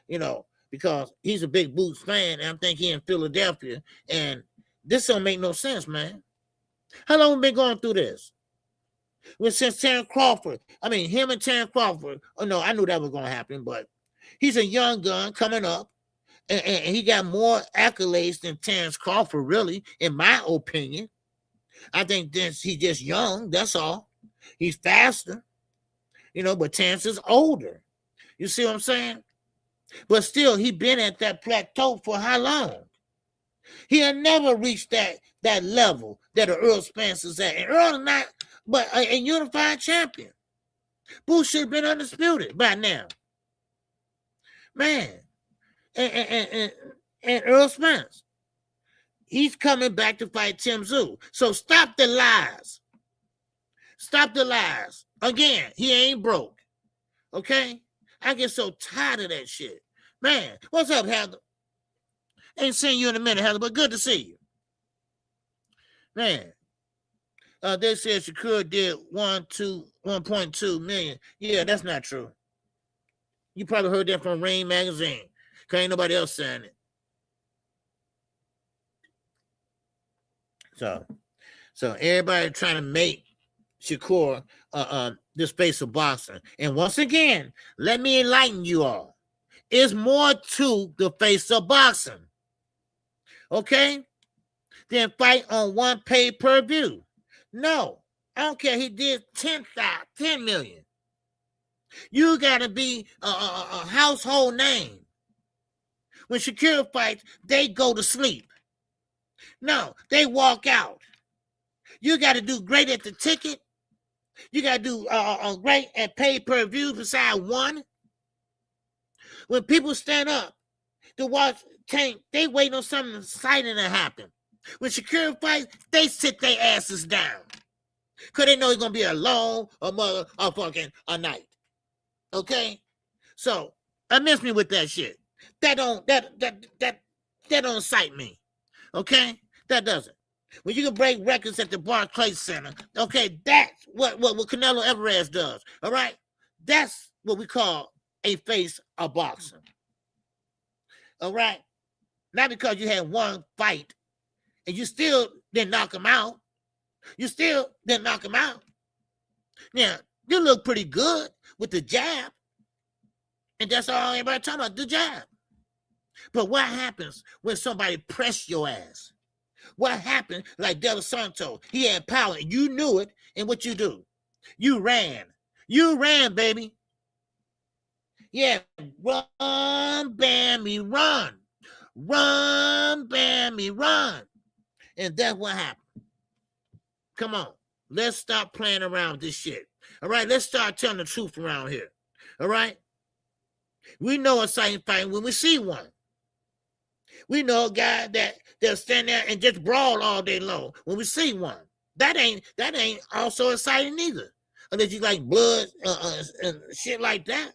You know, because he's a big Boots fan, and I think he in Philadelphia, and this don't make no sense, man. How long we been going through this? Well, since Terrence Crawford, I mean, him and Terrence Crawford, oh no, I knew that was going to happen, but he's a young gun coming up, and he got more accolades than Terrence Crawford, really, in my opinion. I think he's just young, that's all. He's faster, you know, but Terrence is older. You see what I'm saying? But still, he been at that plateau for how long? He had never reached that level that Earl Spence is at. And Earl is not but a unified champion. Boots should have been undisputed by now. Man. And Earl Spence, he's coming back to fight Tim Tszyu. So stop the lies. Stop the lies. Again, he ain't broke. Okay? I get so tired of that shit. Man, what's up, Heather? Ain't seen you in a minute, Heather, but good to see you. Man, they said Shakur did 1.2 million. Yeah, that's not true. You probably heard that from Rain Magazine. Cause ain't nobody else saying it. So everybody trying to make Shakur this face of boxing. And once again, let me enlighten you all. It's more to the face of boxing. Okay? Then fight on one pay-per-view. No, I don't care. He did 10 million. You got to be a household name. When Shakur fights, they go to sleep. No, they walk out. You got to do great at the ticket. You got to do great at pay-per-view beside one. When people stand up to watch Tank, they wait on something exciting to happen. When Shakur fights, they sit their asses down. Because they know it's going to be a long, a night. Okay? So, I miss me with that shit. That don't excite me. Okay? That doesn't. When you can break records at the Barclays Center, okay, that's what Canelo Alvarez does. All right? That's what we call a face of boxing. All right? Not because you had one fight and you still didn't knock him out. You still didn't knock him out. Now, you look pretty good with the jab. And that's all everybody talking about, the jab. But what happens when somebody press your ass? What happened, like De Los Santos, he had power, and you knew it, and what you do? You ran. You ran, baby. Yeah, run, Bammy, run. Run, Bammy, run. And that's what happened. Come on. Let's stop playing around with this shit. All right, let's start telling the truth around here. All right? We know a exciting fight when we see one. We know a guy that'll stand there and just brawl all day long when we see one. That ain't also exciting either. Unless you like blood and shit like that.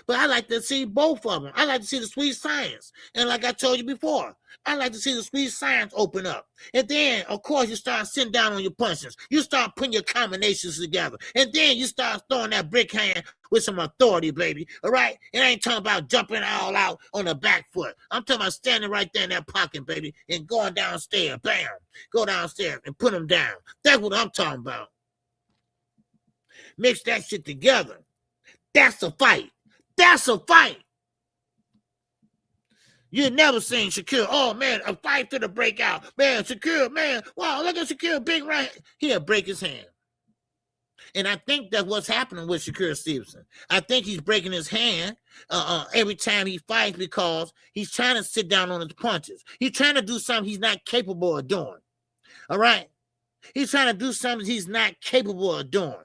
But I like to see both of them. I like to see the sweet science. And like I told you before, I like to see the sweet science open up. And then, of course, you start sitting down on your punches. You start putting your combinations together. And then you start throwing that brick hand with some authority, baby. All right? It ain't talking about jumping all out on the back foot. I'm talking about standing right there in that pocket, baby, and going downstairs. Bam. Go downstairs and put them down. That's what I'm talking about. Mix that shit together. That's a fight. That's a fight. You never seen Shakur. Oh, man, a fight to the breakout. Man, Shakur, man. Wow, look at Shakur, big right. He'll break his hand. And I think that's what's happening with Shakur Stevenson. I think he's breaking his hand every time he fights because he's trying to sit down on his punches. He's trying to do something he's not capable of doing. All right? He's trying to do something he's not capable of doing.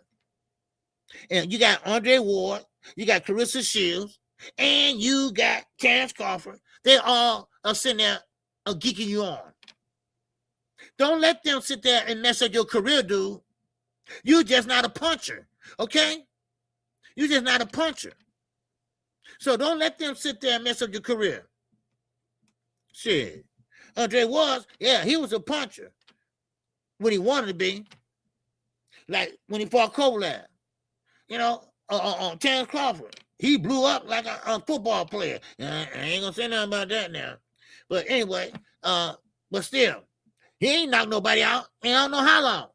And you got Andre Ward. You got Carissa Shields, and you got Terrence Crawford. They all are sitting there geeking you on. Don't let them sit there and mess up your career, dude. You're just not a puncher, okay? You're just not a puncher. So don't let them sit there and mess up your career. Shit. Andre was, yeah, he was a puncher. what he wanted to be. Like when he fought Kovalev, Terrence Crawford, he blew up like a football player. I ain't gonna say nothing about that now. But anyway, but still, he ain't knocked nobody out in I don't know how long.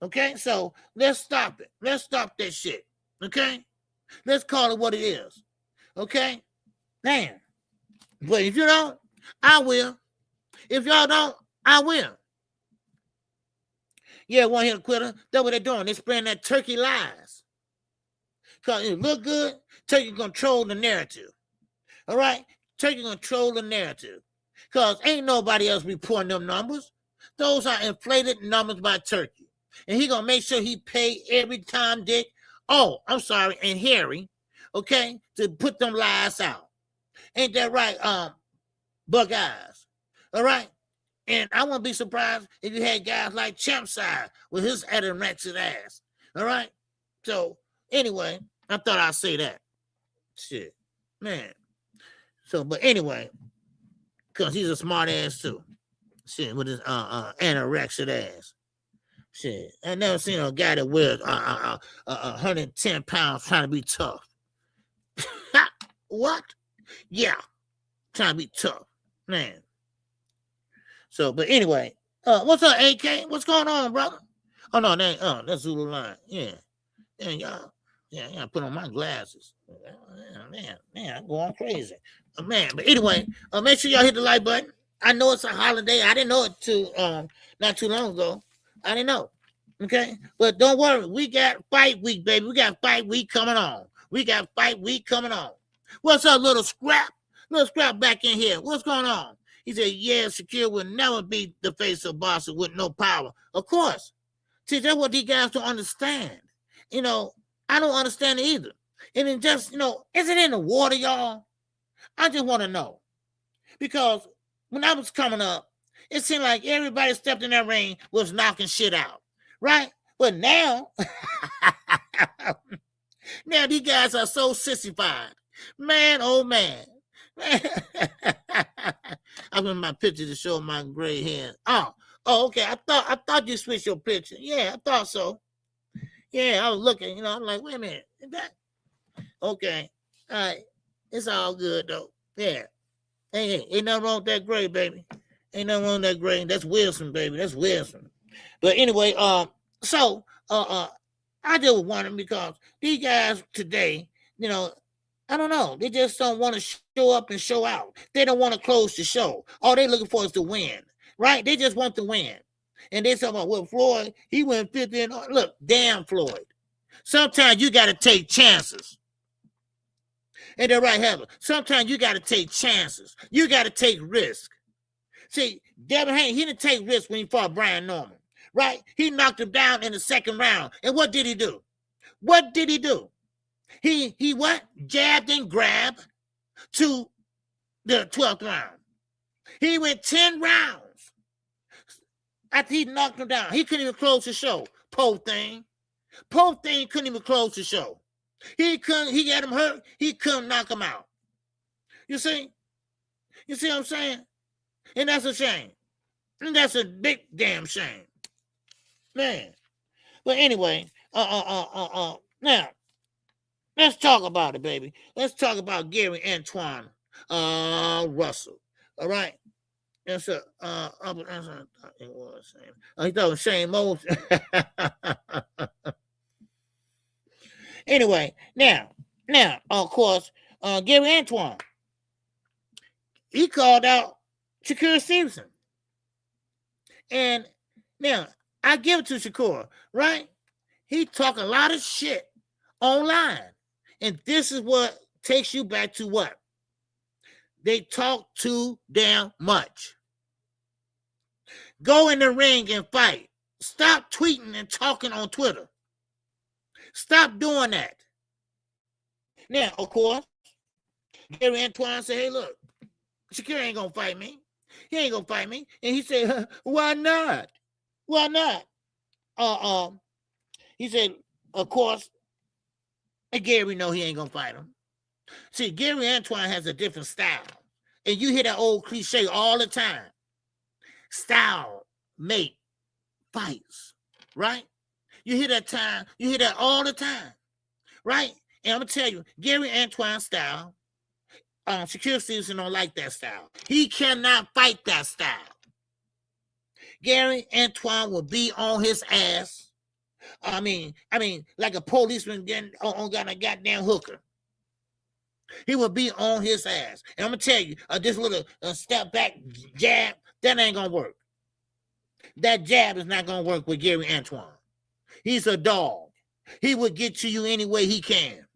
Okay, so let's stop it. Let's stop that shit. Okay, let's call it what it is. Okay, man. But if you don't, I will. If y'all don't, I will. Yeah, one hit quitter. That's what they're doing. They're spreading that turkey lies. Because it look good, turkey control the narrative. All right? Turkey control the narrative. Because ain't nobody else reporting them numbers. Those are inflated numbers by Turkey. And he going to make sure he pay every time Dick, and Harry, okay, to put them lies out. Ain't that right, Buckeyes? All right? And I wouldn't be surprised if you had guys like Champside with his anorexic ass. All right? So, anyway, I thought I'd say that. Shit. Man. So, but anyway, because he's a smart ass too. Shit, with his anorexic ass. Shit. I never seen a guy that wears 110 pounds trying to be tough. What? Yeah. Trying to be tough. Man. So, but anyway, what's up, AK? What's going on, brother? Oh, no, that's Zulu line. Yeah. Yeah, y'all. Yeah, I put on my glasses. Man, I'm going crazy. Man, but anyway, make sure y'all hit the like button. I know it's a holiday. I didn't know it not too long ago. I didn't know. Okay? But don't worry. We got fight week, baby. We got fight week coming on. What's up, little scrap? Little scrap back in here. What's going on? He said, yeah, Shakur will never be the face of boxing with no power. Of course. See, that's what these guys don't understand. I don't understand it either. And it just, is it in the water, y'all? I just want to know. Because when I was coming up, it seemed like everybody stepped in that ring was knocking shit out. Right? But now, now these guys are so sissified. Man, oh man. I'm in my picture to show my gray hair. Oh, okay. I thought you switched your picture. Yeah, I thought so. Yeah, I was looking, I'm like, wait a minute. Is that okay? All right. It's all good though. Yeah. Hey, ain't nothing wrong with that gray, baby. Ain't nothing wrong with that gray. That's Wilson, baby. That's Wilson. But anyway, I just was wondering because these guys today, I don't know. They just don't want to show up and show out. They don't want to close the show. All they're looking for is to win, right? They just want to win. And they talk about, well, Floyd, he went 50 and look, damn Floyd. Sometimes you got to take chances. And they're right, Heather. Sometimes you got to take chances. You got to take risk. See, Devin Haney, he didn't take risks when he fought Brian Norman, right? He knocked him down in the second round. And what did he do? He what? Jabbed and grabbed to the 12th round. He went 10 rounds after he knocked him down. He couldn't even close the show. Poor thing couldn't even close the show. He got him hurt. He couldn't knock him out. You see what I'm saying? And that's a shame. And that's a big damn shame. Man. But anyway, now, let's talk about it, baby. Let's talk about Gary Antoine Russell. All right. That's it was. He thought it was Shane Mosley. Anyway, now, of course, Gary Antoine, he called out Shakur Stevenson. And now, I give it to Shakur, right? He talk a lot of shit online. And this is what takes you back to what? They talk too damn much. Go in the ring and fight. Stop tweeting and talking on Twitter. Stop doing that. Now, of course, Gary Antoine said, hey, look, Shakur ain't going to fight me. He ain't going to fight me. And he said, why not? Why not? He said, of course, and Gary know he ain't going to fight him. See, Gary Antoine has a different style. And you hear that old cliche all the time. Style. make fights, right? You hear that all the time, right? And I'm gonna tell you, Gary Antoine style, Shakur Stevenson don't like that style. He cannot fight that style. Gary Antoine will be on his ass. I mean, like a policeman getting on a goddamn hooker. He will be on his ass. And I'm gonna tell you, this little step back jab, that ain't gonna work. That jab is not gonna work with Gary Antoine. He's a dog. He will get to you any way he can.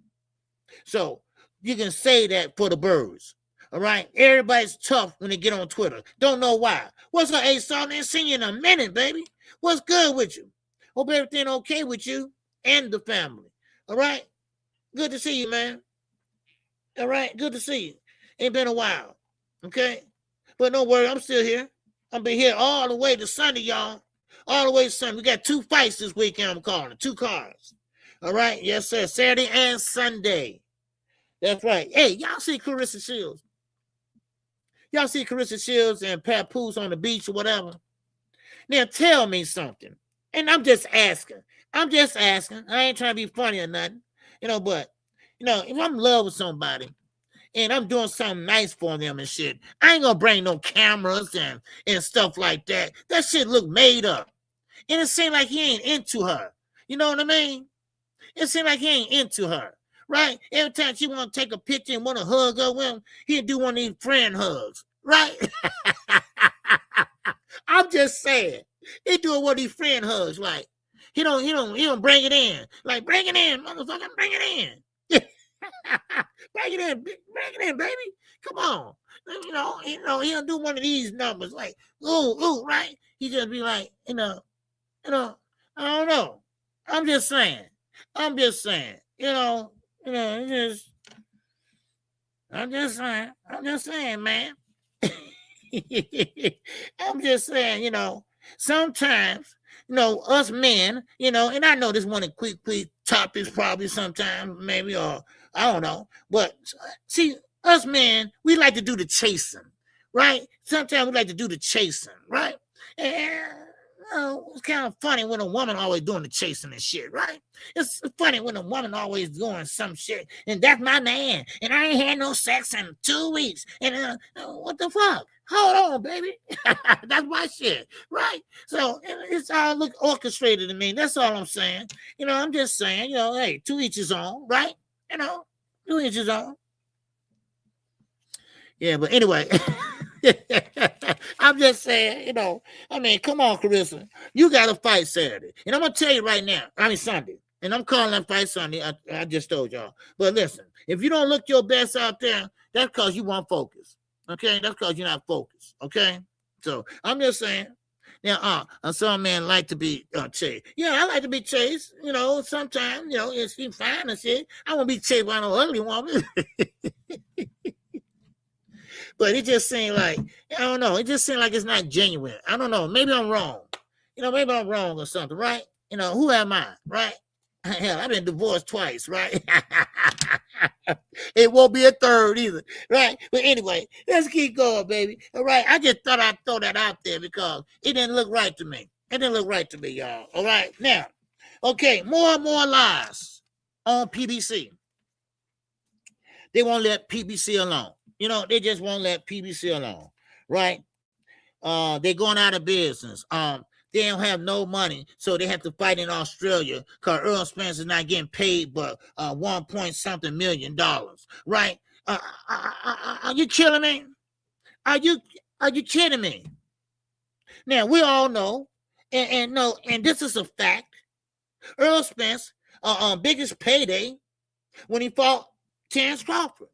So you can say that for the birds. All right. Everybody's tough when they get on Twitter. Don't know why. What's up, A-Salt? Ain't seen you in a minute, baby. What's good with you? Hope everything okay with you and the family. All right. Good to see you, man. All right. Good to see you. Ain't been a while. Okay. But don't worry, I'm still here. I'll be here all the way to Sunday, y'all. All the way to Sunday. We got 2 fights this weekend, I'm calling it. 2 cards. All right. Yes, sir. Saturday and Sunday. That's right. Hey, y'all see Clarissa Shields? Y'all see Clarissa Shields and Papoose on the beach or whatever? Now tell me something. And I'm just asking. I ain't trying to be funny or nothing. But, if I'm in love with somebody and I'm doing something nice for them and shit, I ain't gonna bring no cameras and stuff like that. That shit look made up. And it seems like he ain't into her. You know what I mean? It seems like he ain't into her. Right? Every time she want to take a picture and want to hug her with him, he'll do one of these friend hugs. Right? I'm just saying. He doing one of these friend hugs. Like, he don't bring it in. Like, bring it in, motherfucker, bring it in. Bring it in, baby. Come on. He'll do one of these numbers. Like, ooh, right? He just be like, I don't know. I'm just saying. I'm just saying, man. I'm just saying, sometimes, us men, and I know this one of quick topics probably sometimes, maybe, or I don't know, but see, us men, we like to do the chasing, right? Sometimes we like to do the chasing, right? And it's kind of funny when a woman always doing the chasing and shit, right? It's funny when a woman always doing some shit, and that's my man, and I ain't had no sex in 2 weeks, and what the fuck? Hold on, baby. That's my shit, right? So it's all look orchestrated to me. That's all I'm saying. I'm just saying, hey, to each his own, right? To each his own. Yeah, but anyway. I'm just saying, come on, Clarissa. You got to fight Saturday. And I'm going to tell you right now, Sunday. And I'm calling that fight Sunday. I just told y'all. But listen, if you don't look your best out there, that's because you won't focus. Okay? That's because you're not focused. Okay? So I'm just saying. Now, some men like to be chased. Yeah, I like to be chased. Sometimes, it's fine and shit. I won't be chased by no ugly woman. But it just seemed like, I don't know. It just seemed like it's not genuine. I don't know. Maybe I'm wrong. Maybe I'm wrong or something, right? Who am I, right? Hell, I've been divorced twice, right? It won't be a third either, right? But anyway, let's keep going, baby. All right. I just thought I'd throw that out there because it didn't look right to me. It didn't look right to me, y'all. All right. Now, okay, more and more lies on PBC. They won't let PBC alone. They just won't let PBC alone, right? They're going out of business. They don't have no money, so they have to fight in Australia because Earl Spence is not getting paid but $1 million, right? Are you killing me? Are you kidding me? Now we all know, and this is a fact. Earl Spence, biggest payday when he fought Terrence Crawford.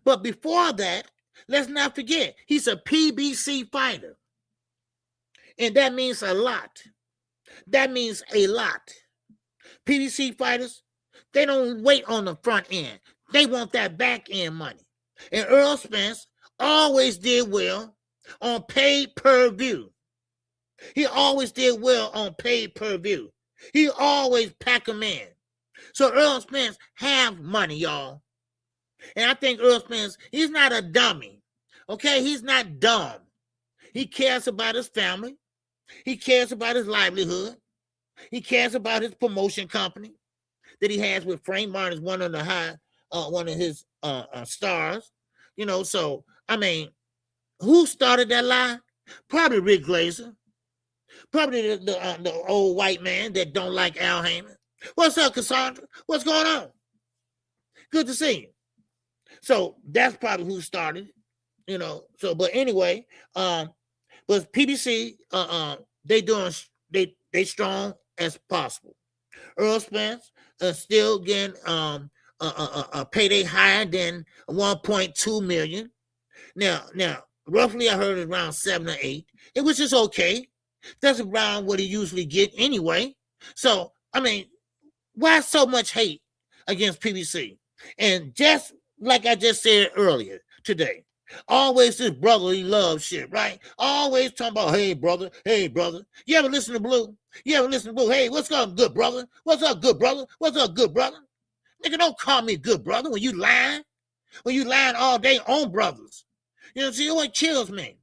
But before that, let's not forget, he's a PBC fighter. And that means a lot. That means a lot. PBC fighters, they don't wait on the front end. They want that back end money. And Earl Spence always did well on pay-per-view. He always did well on pay-per-view. He always pack them in. So Earl Spence have money, y'all. And I think Earl Spence, he's not a dummy. Okay? He's not dumb. He cares about his family. He cares about his livelihood. He cares about his promotion company that he has with Frank Martin as one of his stars. You know, so I mean, who started that lie? Probably Rick Glazer. Probably the old white man that don't like Al Heyman. What's up, Cassandra? What's going on? Good to see you. So that's probably who started it, you know. So, but anyway, but PBC, they strong as possible. Earl Spence still getting a payday higher than 1.2 million. Now, roughly I heard around 7 or 8, which is okay. That's around what he usually get anyway. So, I mean, why so much hate against PBC? And just like I just said earlier today, always this brotherly love shit, right? Always talking about, hey, brother. You ever listen to Blue? Hey, what's up, good brother? What's up, good brother? Nigga, don't call me good brother when you lying. When you lying all day on brothers. You know, see, what kills me.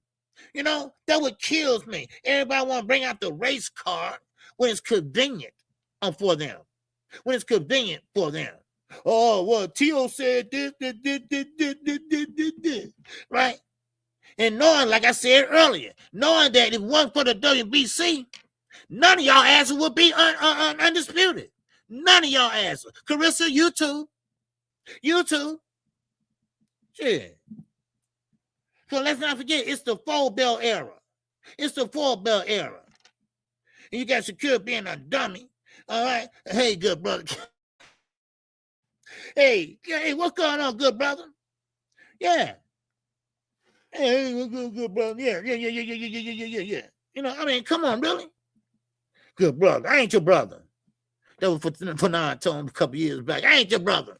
You know, that what kills me. Everybody want to bring out the race card when it's convenient for them. Oh, well, T.O. said this, right? And knowing, like I said earlier, knowing that if it wasn't for the WBC, none of y'all asses would be undisputed. None of y'all asses. Carissa, you too. Shit. So let's not forget, it's the 4-bell era. And you got Shakur being a dummy. All right. Hey, good brother. Hey, what's going on, good brother? Yeah. Hey, good brother. Yeah. You know, I mean, come on, really? Good brother. I ain't your brother. That was for Nine Tone a couple years back. I ain't your brother.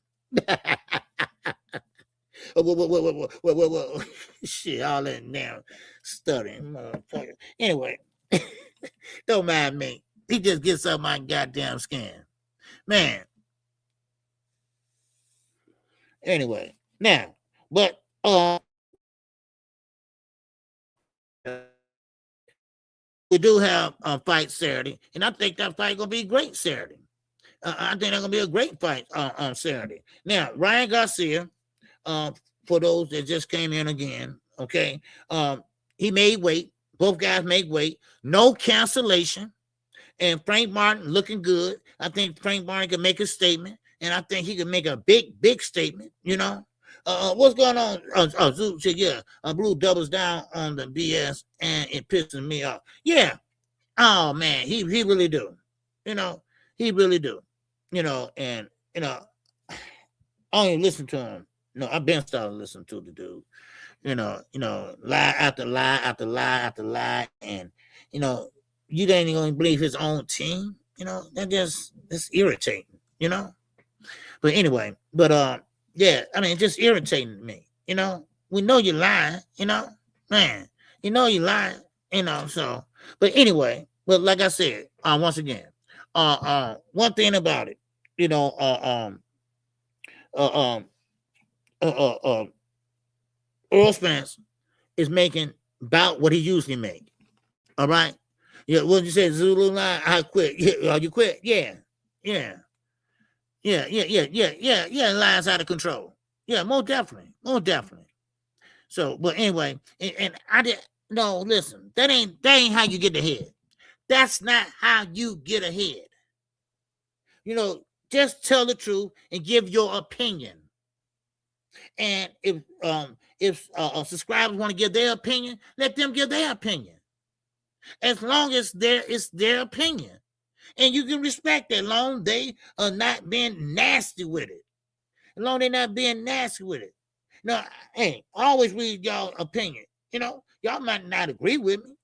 Whoa. Shit, all that damn stuttering, motherfucker. Anyway, don't mind me. He just gets up my goddamn skin. Man. Anyway, now, but we do have a fight Saturday, and I think that fight gonna be great Saturday. I think that's gonna be a great fight on Saturday. Now, Ryan Garcia, for those that just came in again, okay, he made weight. Both guys make weight. No cancellation. And Frank Martin looking good. I think Frank Martin can make a statement, and I think he can make a big statement, you know. What's going on? Zoom said, yeah, Blue doubles down on the BS, and it pisses me off. Yeah. Oh, man, he really do. You know, he really do. You know, and, you know, I don't even listen to him. No, I've been starting to listen to the dude. You know, lie after lie, and, you know, you ain't even gonna believe his own team. You know, that's irritating, you know. But anyway, yeah, I mean, just irritating me, you know. We know you're lying, you know, man. You know you're lying, you know. So, but anyway, but like I said, once again, one thing about it, you know, Earl Spence is making about what he usually make. All right. Yeah, what you say, Zulu line? I quit. Yeah, you quit? Yeah. Line's out of control. Yeah, most definitely. So, but anyway, and I did no. Listen, that ain't how you get ahead. That's not how you get ahead. You know, just tell the truth and give your opinion. And if subscribers want to give their opinion, let them give their opinion. As long as it's their opinion. And you can respect that, as long as they are not being nasty with it. As long as they're not being nasty with it. Now, hey, I always read y'all opinion. You know, y'all might not agree with me.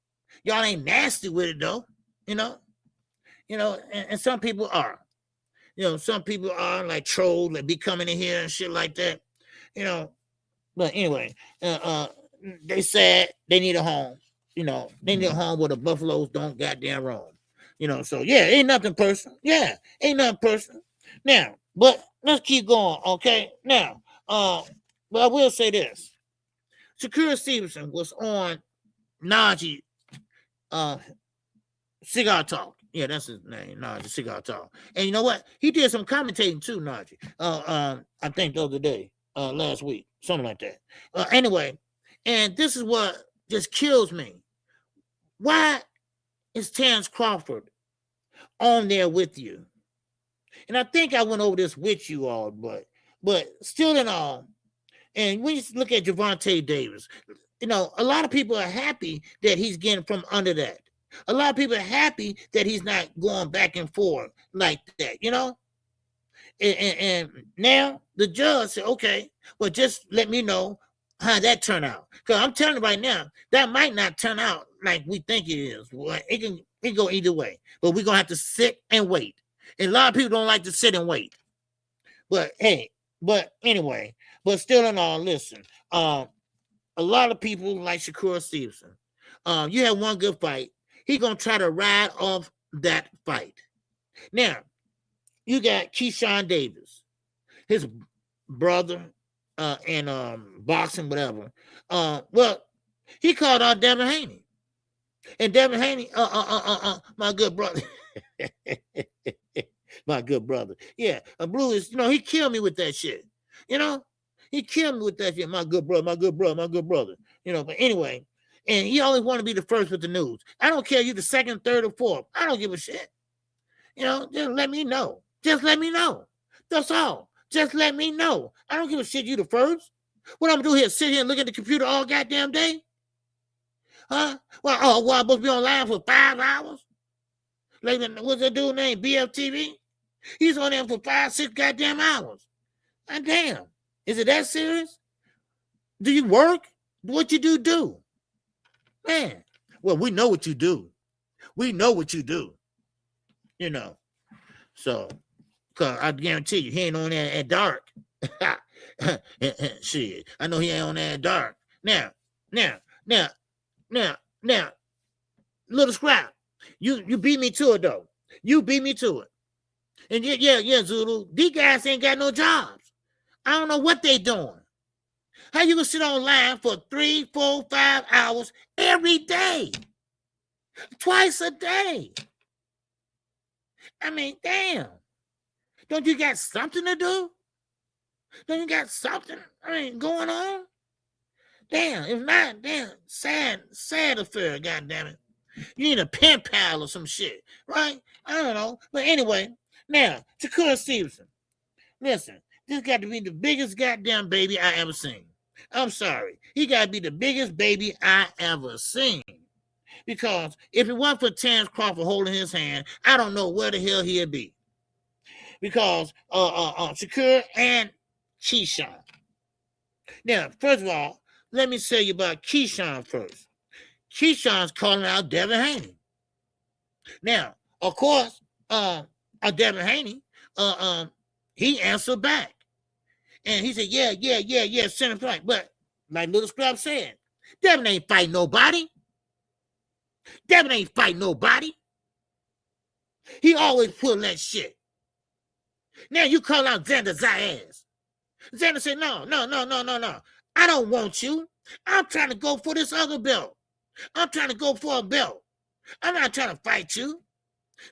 Y'all ain't nasty with it, though. You know, and some people are. You know, some people are like trolls that be coming in here and shit like that. You know, but anyway, they said they need a home. You know, they need a home where the Buffaloes don't goddamn roam. You know, so yeah, ain't nothing personal. Yeah, ain't nothing personal. Now, but let's keep going, okay? Now, but I will say this. Shakur Stevenson was on Najee Cigar Talk. Yeah, that's his name, Najee, Cigar Talk. And you know what? He did some commentating too, Najee. I think the other day, last week, something like that. Anyway, and this is what just kills me. Why is Terrence Crawford on there with you? And I think I went over this with you all, but still in all, and when you look at Gervonta Davis, you know, a lot of people are happy that he's getting from under that. A lot of people are happy that he's not going back and forth like that, you know? And now the judge said, okay, well, just let me know how that turned out. Because I'm telling you right now, that might not turn out like we think it is. Well, it can go either way. But we're going to have to sit and wait. And a lot of people don't like to sit and wait. But hey, but anyway, but still in all, listen, a lot of people like Shakur Stevenson. You have one good fight. He's going to try to ride off that fight. Now, you got Keyshawn Davis, his brother in boxing, whatever. Well, he called out Devin Haney. And Devin Haney, my good brother. My good brother. Yeah, Blue is, you know, he killed me with that shit. You know, he killed me with that shit. My good brother, my good brother, my good brother. You know, but anyway, and he always want to be the first with the news. I don't care if you're the second, third, or fourth. I don't give a shit. You know, just let me know. Just let me know. That's all. Just let me know. I don't give a shit you the first. What I'm gonna do here? Sit here and look at the computer all goddamn day? Huh? Well, I'm supposed to be online for 5 hours? Like, what's that dude named BFTV? He's on there for 5, 6 goddamn hours. God damn. Is it that serious? Do you work? What you do? Man. Well, we know what you do. We know what you do. You know. So, cause I guarantee you, he ain't on there at dark. Shit. I know he ain't on there at dark. Now, little scrap. You beat me to it though. You beat me to it. And yeah, Zulu. These guys ain't got no jobs. I don't know what they doing. How you gonna sit online for 3, 4, 5 hours every day? Twice a day. I mean, damn. Don't you got something to do? Don't you got something, going on? Damn, if not, damn, sad affair, goddammit. You need a pen pal or some shit, right? I don't know. But anyway, now, Shakur Stevenson. Listen, this got to be the biggest goddamn baby I ever seen. I'm sorry. He got to be the biggest baby I ever seen. Because if it wasn't for Terrence Crawford holding his hand, I don't know where the hell he'd be. Because Shakur and Keyshawn. Now, first of all, let me tell you about Keyshawn first. Keyshawn's calling out Devin Haney. Now, of course, Devin Haney, he answered back. And he said, yeah, center fight. But like Little Scrap said, Devin ain't fighting nobody. Devin ain't fighting nobody. He always pulling that shit. Now you call out Xander Zayas. Xander said, no. I don't want you. I'm trying to go for this other belt. I'm trying to go for a belt. I'm not trying to fight you.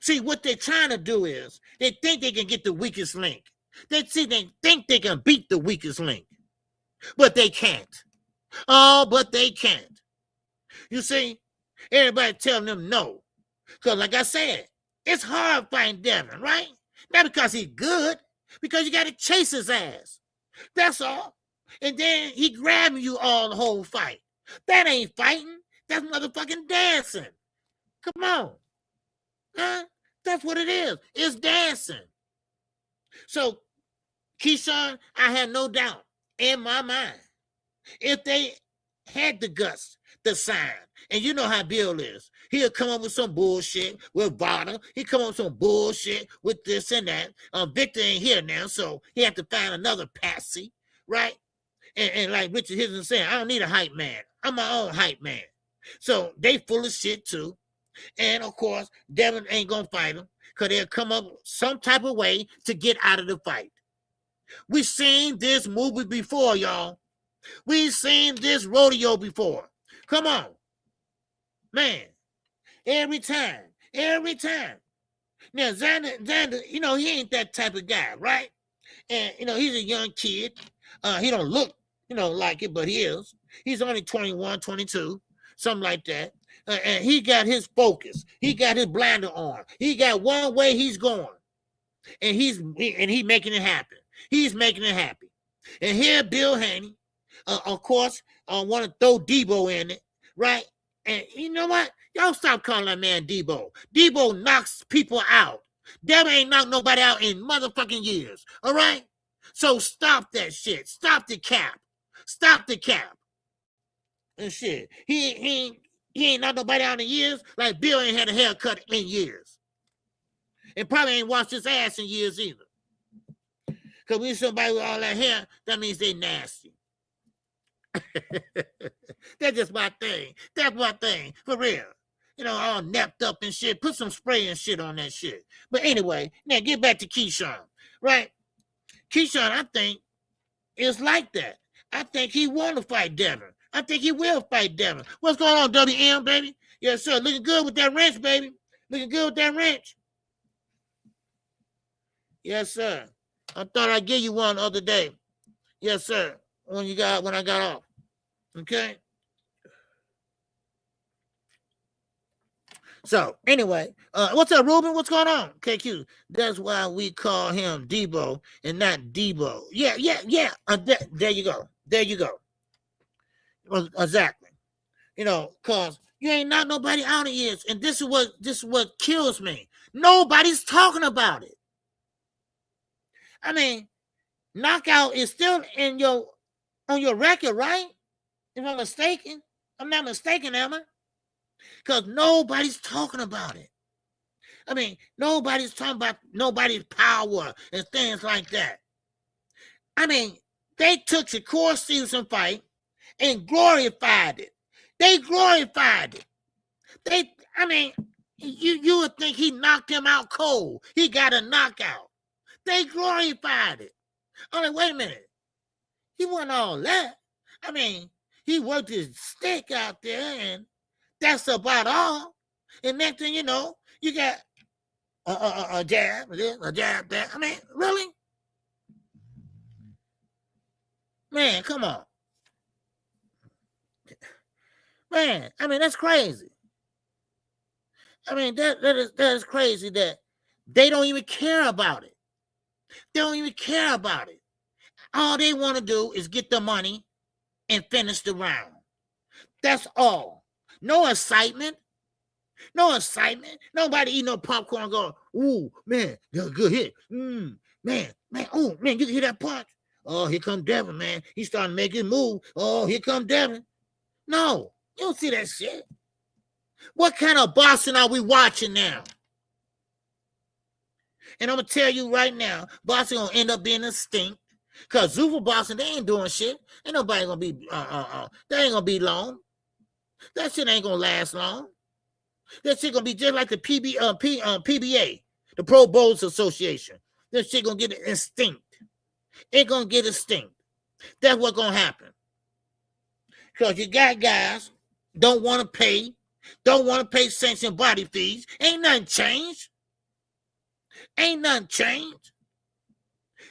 See, what they're trying to do is they think they can get the weakest link. They think they can beat the weakest link. But they can't. Oh, but they can't. You see, everybody telling them no. Because like I said, it's hard fighting Devin, right? Not because he's good, because you got to chase his ass. That's all. And then he grabbing you all the whole fight. That ain't fighting. That's motherfucking dancing. Come on. Huh? That's what it is. It's dancing. So, Keyshawn, I have no doubt in my mind, if they had the guts to sign, and you know how Bill is, he'll come up with some bullshit with Vada. He'll come up with some bullshit with this and that. Victor ain't here now, so he have to find another patsy, right? And like Richard Hitchens saying, I don't need a hype man. I'm my own hype man. So they full of shit too. And of course, Devin ain't gonna fight him because they'll come up some type of way to get out of the fight. We've seen this movie before, y'all. We've seen this rodeo before. Come on. Man, every time Every time. Now, Xander, he ain't that type of guy, right? And, he's a young kid. He don't look, like it, but he is. He's only 21, 22, something like that. And he got his focus. He got his blinder on. He got one way he's going. And he's making it happen. He's making it happen. And here, Bill Haney, of course, want to throw Debo in it, right? And you know what? Y'all stop calling that man Debo. Debo knocks people out. Devin ain't knocked nobody out in motherfucking years, all right? So stop that shit. Stop the cap. Stop the cap. And shit. He ain't knocked nobody out in years, like Bill ain't had a haircut in years. And probably ain't washed his ass in years either. Because when somebody with all that hair, that means they nasty. That's just my thing. That's my thing. For real. All napped up and shit. Put some spray and shit on that shit. But anyway, now get back to Keyshawn, right? Keyshawn, I think, is like that. I think he want to fight Devin. I think he will fight Devin. What's going on, WM, baby? Yes, sir. Looking good with that wrench, baby. Looking good with that wrench. Yes, sir. I thought I'd give you one the other day. Yes, sir. When I got off. Okay. So anyway, what's up, Ruben? What's going on? KQ. That's why we call him Debo and not Debo. Yeah. There you go. There you go. Exactly. Cause you ain't knocked nobody out in years, and this is what kills me. Nobody's talking about it. I mean, knockout is still on your record, right? If I'm mistaken, I'm not mistaken, am I? Because nobody's talking about it. I mean, nobody's talking about nobody's power and things like that. I mean, they took Shakur Stevenson fight and glorified it. They glorified it. You would think he knocked him out cold. He got a knockout. They glorified it. I'm like, wait a minute. He wasn't all that. I mean, he worked his stick out there, and that's about all. And next thing you know, you got a jab, a jab there. I mean, really? Man, come on. Man, I mean, that's crazy. I mean, that is crazy that they don't even care about it. They don't even care about it. All they want to do is get the money and finish the round. That's all. No excitement. No excitement. Nobody eat no popcorn going, ooh, man, that's a good hit. Man, oh, man, you can hear that punch. Oh, here come Devin, man. He's starting to make his move. Oh, here come Devin. No, you don't see that shit. What kind of boxing are we watching now? And I'm going to tell you right now, boxing going to end up being a stink. Because Zuffa boxing, they ain't doing shit. Ain't nobody going to be, they ain't going to be long. That shit ain't going to last long. That shit going to be just like the PBA, the Pro Bowls Association. That shit going to get extinct. It's going to get extinct. That's what's going to happen. Because you got guys don't want to pay sanction body fees. Ain't nothing changed. Ain't nothing changed.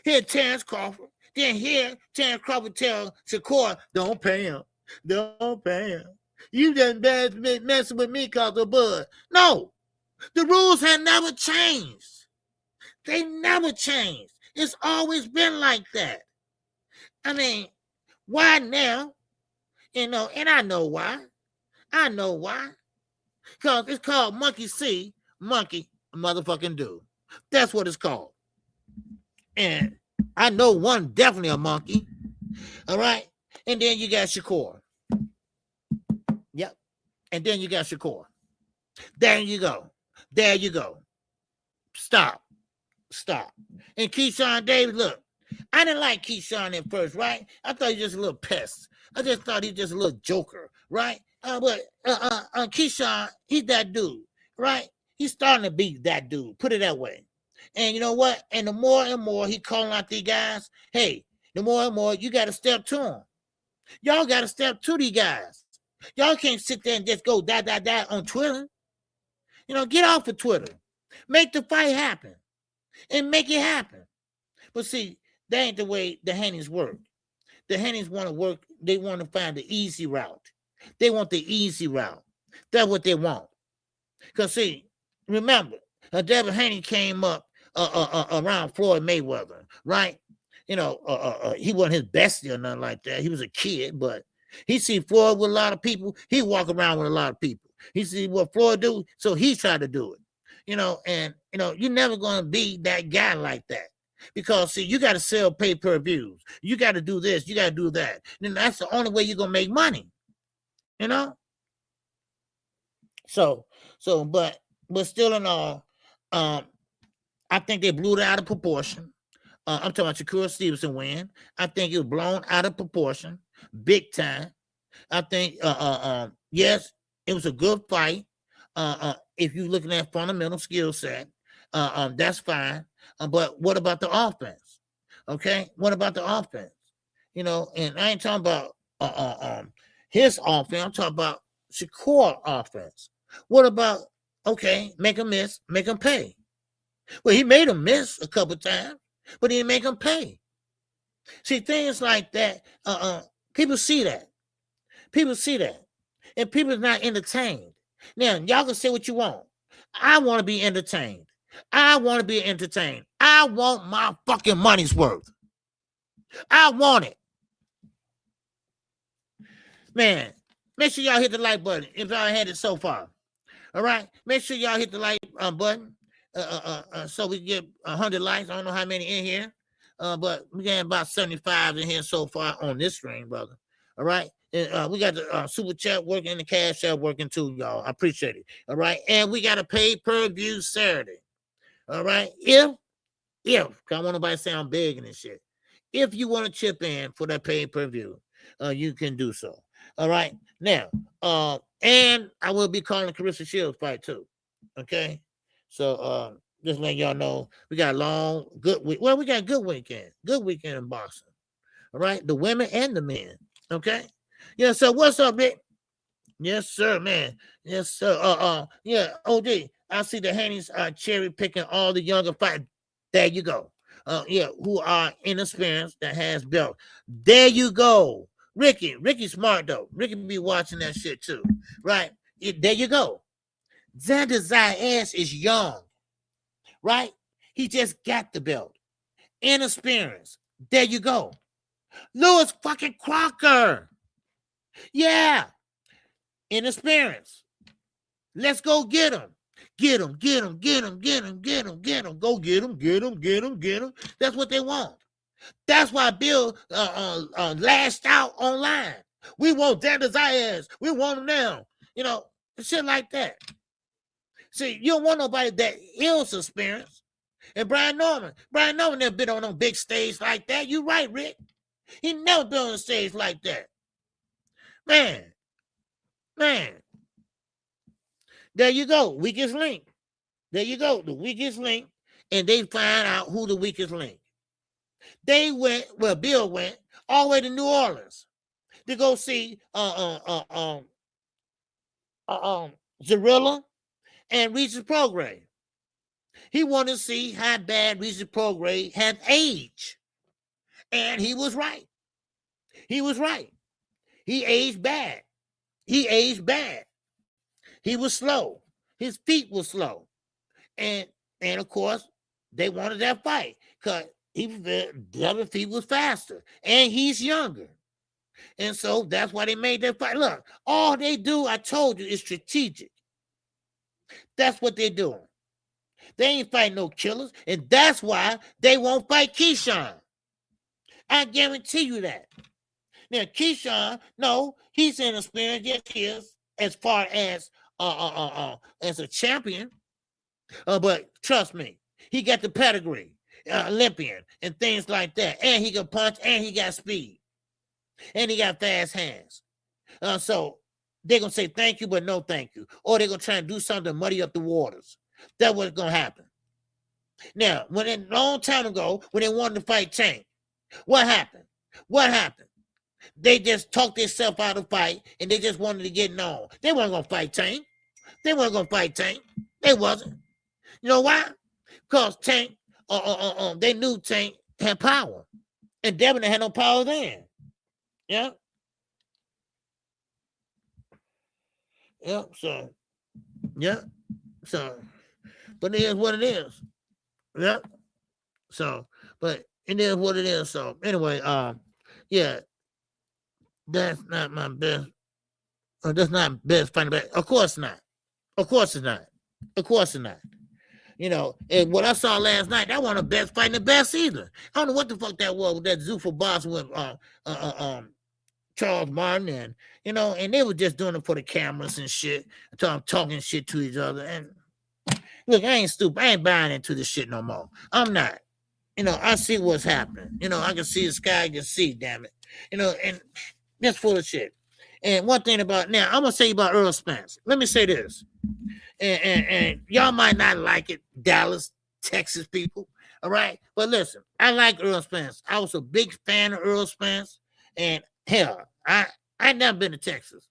Here, Terrence Crawford. Then here, Terrence Crawford tell Shakur, don't pay him. Don't pay him. You done messing with me because of Bud. No. The rules have never changed. They never changed. It's always been like that. I mean, why now? And I know why. I know why. Because it's called monkey see, monkey motherfucking do. That's what it's called. And I know one definitely a monkey. All right? And then you got Shakur. Yep. And then you got Shakur. There you go. There you go. Stop. And Keyshawn Davis, look, I didn't like Keyshawn at first, right? I thought he was just a little pest. I just thought he was just a little joker, right? But Keyshawn, he's that dude, right? He's starting to be that dude, put it that way. And you know what? And the more and more he calling out these guys, hey, the more and more you got to step to them. Y'all got to step to these guys. Y'all can't sit there and just go da on Twitter. Get off of Twitter. Make the fight happen. And make it happen. But see, that ain't the way the Haneys work. The Haneys want to work. They want to find the easy route. They want the easy route. That's what they want. Because see, remember, Devin Haney came up around Floyd Mayweather, right? He wasn't his bestie or nothing like that. He was a kid, but he see Floyd with a lot of people. He walk around with a lot of people. He see what Floyd do, so he tried to do it. You're never going to be that guy like that. Because, see, you got to sell pay-per-views. You got to do this. You got to do that. And that's the only way you're going to make money. But still in all, I think they blew it out of proportion. I'm talking about Shakur Stevenson win. I think it was blown out of proportion, big time. I think, yes, it was a good fight. If you're looking at fundamental skill set, that's fine. But what about the offense? Okay, what about the offense? And I ain't talking about his offense. I'm talking about Shakur offense. What about, okay, make him miss, make him pay? Well, he made him miss a couple times, but he didn't make him pay. See, things like that, people see that. People see that. And people are not entertained. Now, y'all can say what you want. I want to be entertained. I want to be entertained. I want my fucking money's worth. I want it. Man, make sure y'all hit the like button if y'all had it so far. All right? Make sure y'all hit the like button so we get 100 likes. I don't know how many in here, but we got about 75 in here so far on this stream, brother. All right? We got the super chat working and the cash app working too, y'all. I appreciate it. All right? And we got a pay-per-view Saturday. All right? If, I don't want nobody to say I'm begging and shit. If you want to chip in for that pay-per-view, you can do so. All right? Now, and I will be calling Carissa Shields fight too. Okay? So, just letting y'all know, we got a long, good week. Well, we got a good weekend. Good weekend in boxing. All right? The women and the men. Okay? Yeah, so what's up, Rick? Yes, sir, man. Yes, sir. Yeah, OD. I see the Haneys are cherry picking all the younger fighters. There you go. Who are inexperienced that has belt. There you go. Ricky's smart though. Ricky be watching that shit too. Right? There you go. Xander Zayas is young. Right? He just got the belt. Inexperienced. There you go. Lewis fucking Crocker. Yeah. Inexperience. Let's go get him. Get him. Go get him. That's what they want. That's why Bill lashed out online. We want Xander Zayas. We want him now. Shit like that. See, you don't want nobody that is experienced. And Brian Norman never been on no big stage like that. You right, Rick. He never been on a stage like that. Man. There you go. Weakest link. There you go. The weakest link. And they find out who the weakest link. Bill went all the way to New Orleans to go see Zarilla and Regis Prograis. He wanted to see how bad Regis Prograis had aged. And he was right. He aged bad. He was slow. His feet were slow. And of course, they wanted that fight because the other feet was faster. And he's younger. And so that's why they made that fight. Look, all they do, I told you, is strategic. That's what they're doing. They ain't fighting no killers. And that's why they won't fight Keyshawn. I guarantee you that. Now, Keyshawn, no, he's inexperienced. Yes, he is, as far as a champion. But trust me, he got the pedigree, Olympian, and things like that. And he can punch, and he got speed. And he got fast hands. So they're going to say thank you, but no thank you. Or they're going to try and do something to muddy up the waters. That's what's going to happen. Now, a long time ago, when they wanted to fight Tank, what happened? They just talked themselves out of the fight, and they just wanted to get known. They weren't going to fight Tank. They weren't gonna fight Tank. They wasn't. You know why? Because Tank, they knew Tank had power, and Devin had no power then. Yeah. Yeah. So, yeah. So, but it is what it is. Yeah. So, but it is what it is. So, anyway, yeah, that's not my best. That's not best fighting back. Of course not. Of course it's not. Of course it's not. You know, and what I saw last night, that wasn't the best fighting the best either. I don't know what the fuck that was with that Zuffa boss with Charles Martin, and you know, and they were just doing it for the cameras and shit, talking shit to each other. And look, I ain't stupid. I ain't buying into this shit no more. I'm not. You know, I see what's happening. You know, I can see the sky, I can see, damn it. You know, and that's full of shit. And one thing about now, I'm gonna say about Earl Spence. Let me say this. And y'all might not like it, Dallas, Texas people. All right. But listen, I like Earl Spence. I was a big fan of Earl Spence. And hell, I never been to Texas.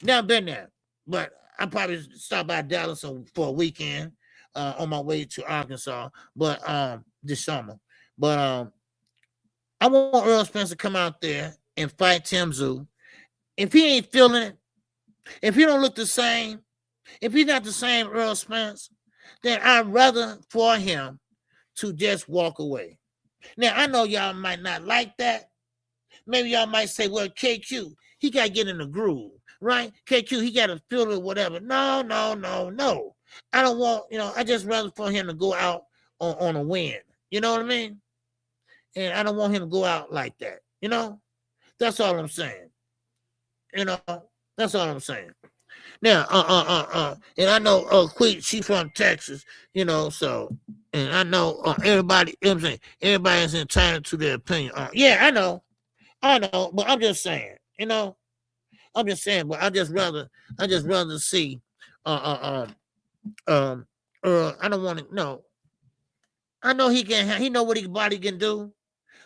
Never been there. But I probably stop by Dallas for a weekend on my way to Arkansas. But this summer. But I want Earl Spence to come out there and fight Tim Tszyu. If he ain't feeling it, if he don't look the same, if he's not the same Earl Spence, then I'd rather for him to just walk away. Now, I know y'all might not like that. Maybe y'all might say, well, KQ, he got to get in the groove, right? KQ, he got to feel it, whatever. No. I don't want, you know, I just rather for him to go out on a win. You know what I mean? And I don't want him to go out like that. You know? That's all I'm saying. You know? That's all I'm saying. Now, and I know Queen, she from Texas, you know, so, and I know everybody, you know what I'm saying, everybody's entitled to their opinion. Yeah, I know, but I'm just saying, you know, but I just rather see, I don't want to, no, I know he know what his body can do,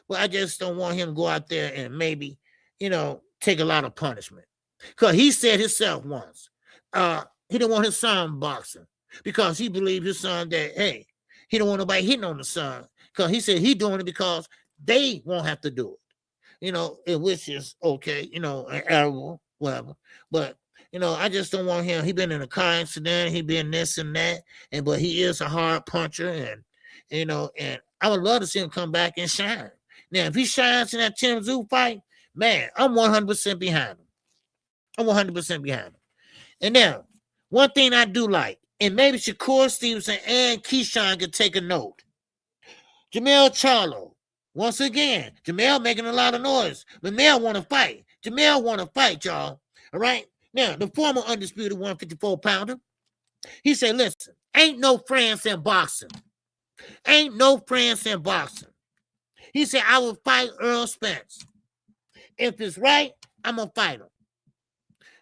but I just don't want him to go out there and maybe, you know, take a lot of punishment. Because he said himself once, he didn't want his son boxing because he believed his son that, hey, he don't want nobody hitting on the son. Because he said he doing it because they won't have to do it. You know, which is okay, you know, arrow, whatever. But, you know, I just don't want him. He been in a car accident. He been this and that. But he is a hard puncher. And, you know, and I would love to see him come back and shine. Now, if he shines in that Tim Tszyu fight, man, I'm 100% behind him. I'm 100% behind him. And now, one thing I do like, and maybe Shakur, Stevenson, and Keyshawn can take a note. Jamel Charlo. Once again, Jamel making a lot of noise. But Jamel want to fight. Jamel want to fight, y'all. All right? Now, the former undisputed 154-pounder, he said, listen, ain't no France in boxing. Ain't no France in boxing. He said, I will fight Earl Spence. If it's right, I'm going to fight him.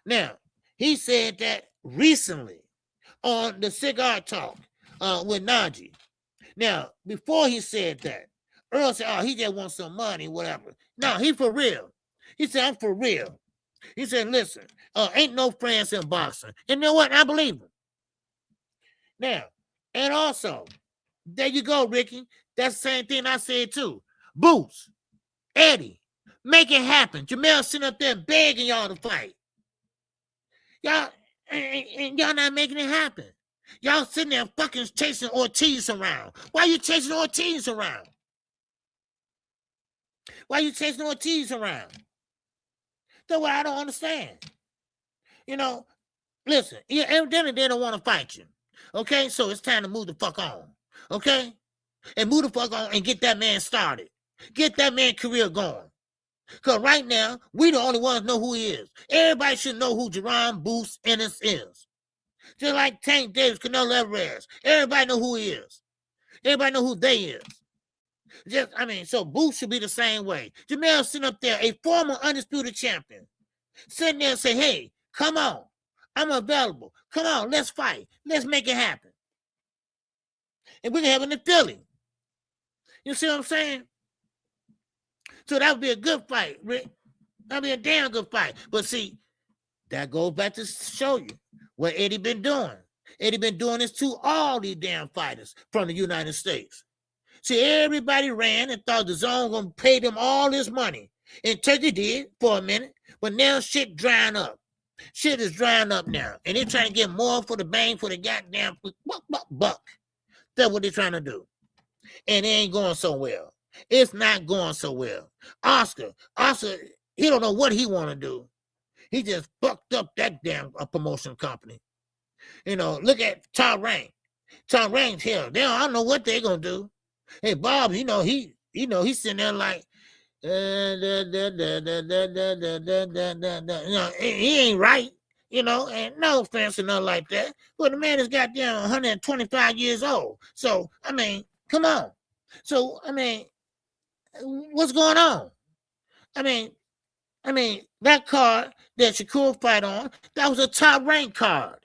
Now, he said that recently on the Cigar Talk with Najee. Now, before he said that, Earl said, oh, he just wants some money, whatever. No, he for real. He said, I'm for real. He said, listen, ain't no France in boxing. And you know what? I believe him. Now, and also, there you go, Ricky. That's the same thing I said too. Boots, Eddie, make it happen. Jamel sitting up there begging y'all to fight. Y'all, and y'all not making it happen. Y'all sitting there fucking chasing Ortiz around. Why you chasing Ortiz around? Why you chasing Ortiz around? That's what I don't understand. You know, listen, evidently they don't want to fight you. Okay, so it's time to move the fuck on. Okay? And move the fuck on and get that man started. Get that man career going. Because right now, we the only ones know who he is. Everybody should know who Jaron Ennis is. Just like Tank Davis, Canelo Alvarez. Everybody know who he is. Everybody know who they is. So Boots should be the same way. Jamel sitting up there, a former undisputed champion, sitting there and say, hey, come on. I'm available. Come on, let's fight. Let's make it happen. And we can have it in Philly. You see what I'm saying? So that would be a good fight, Rick. That would be a damn good fight. But see, that goes back to show you What Eddie been doing? Eddie been doing this to all these damn fighters from the United States. See, everybody ran and thought the zone gonna pay them all this money. And Turkey did for a minute, but now shit drying up. Shit is drying up now. And they're trying to get more for the bang for the goddamn buck. That's what they're trying to do. And it ain't going so well. It's not going so well. Oscar, he don't know what he want to do. He just fucked up that damn promotion company. You know, look at Tom Rain. Tom Rain's here. I don't know what they're gonna do. Hey, Bob, he's sitting there like, he ain't right, and no offense or nothing like that. But the man is goddamn 125 years old. So, I mean, come on. So, I mean, what's going on? I mean, that card that Shakur fight on, that was a top rank card.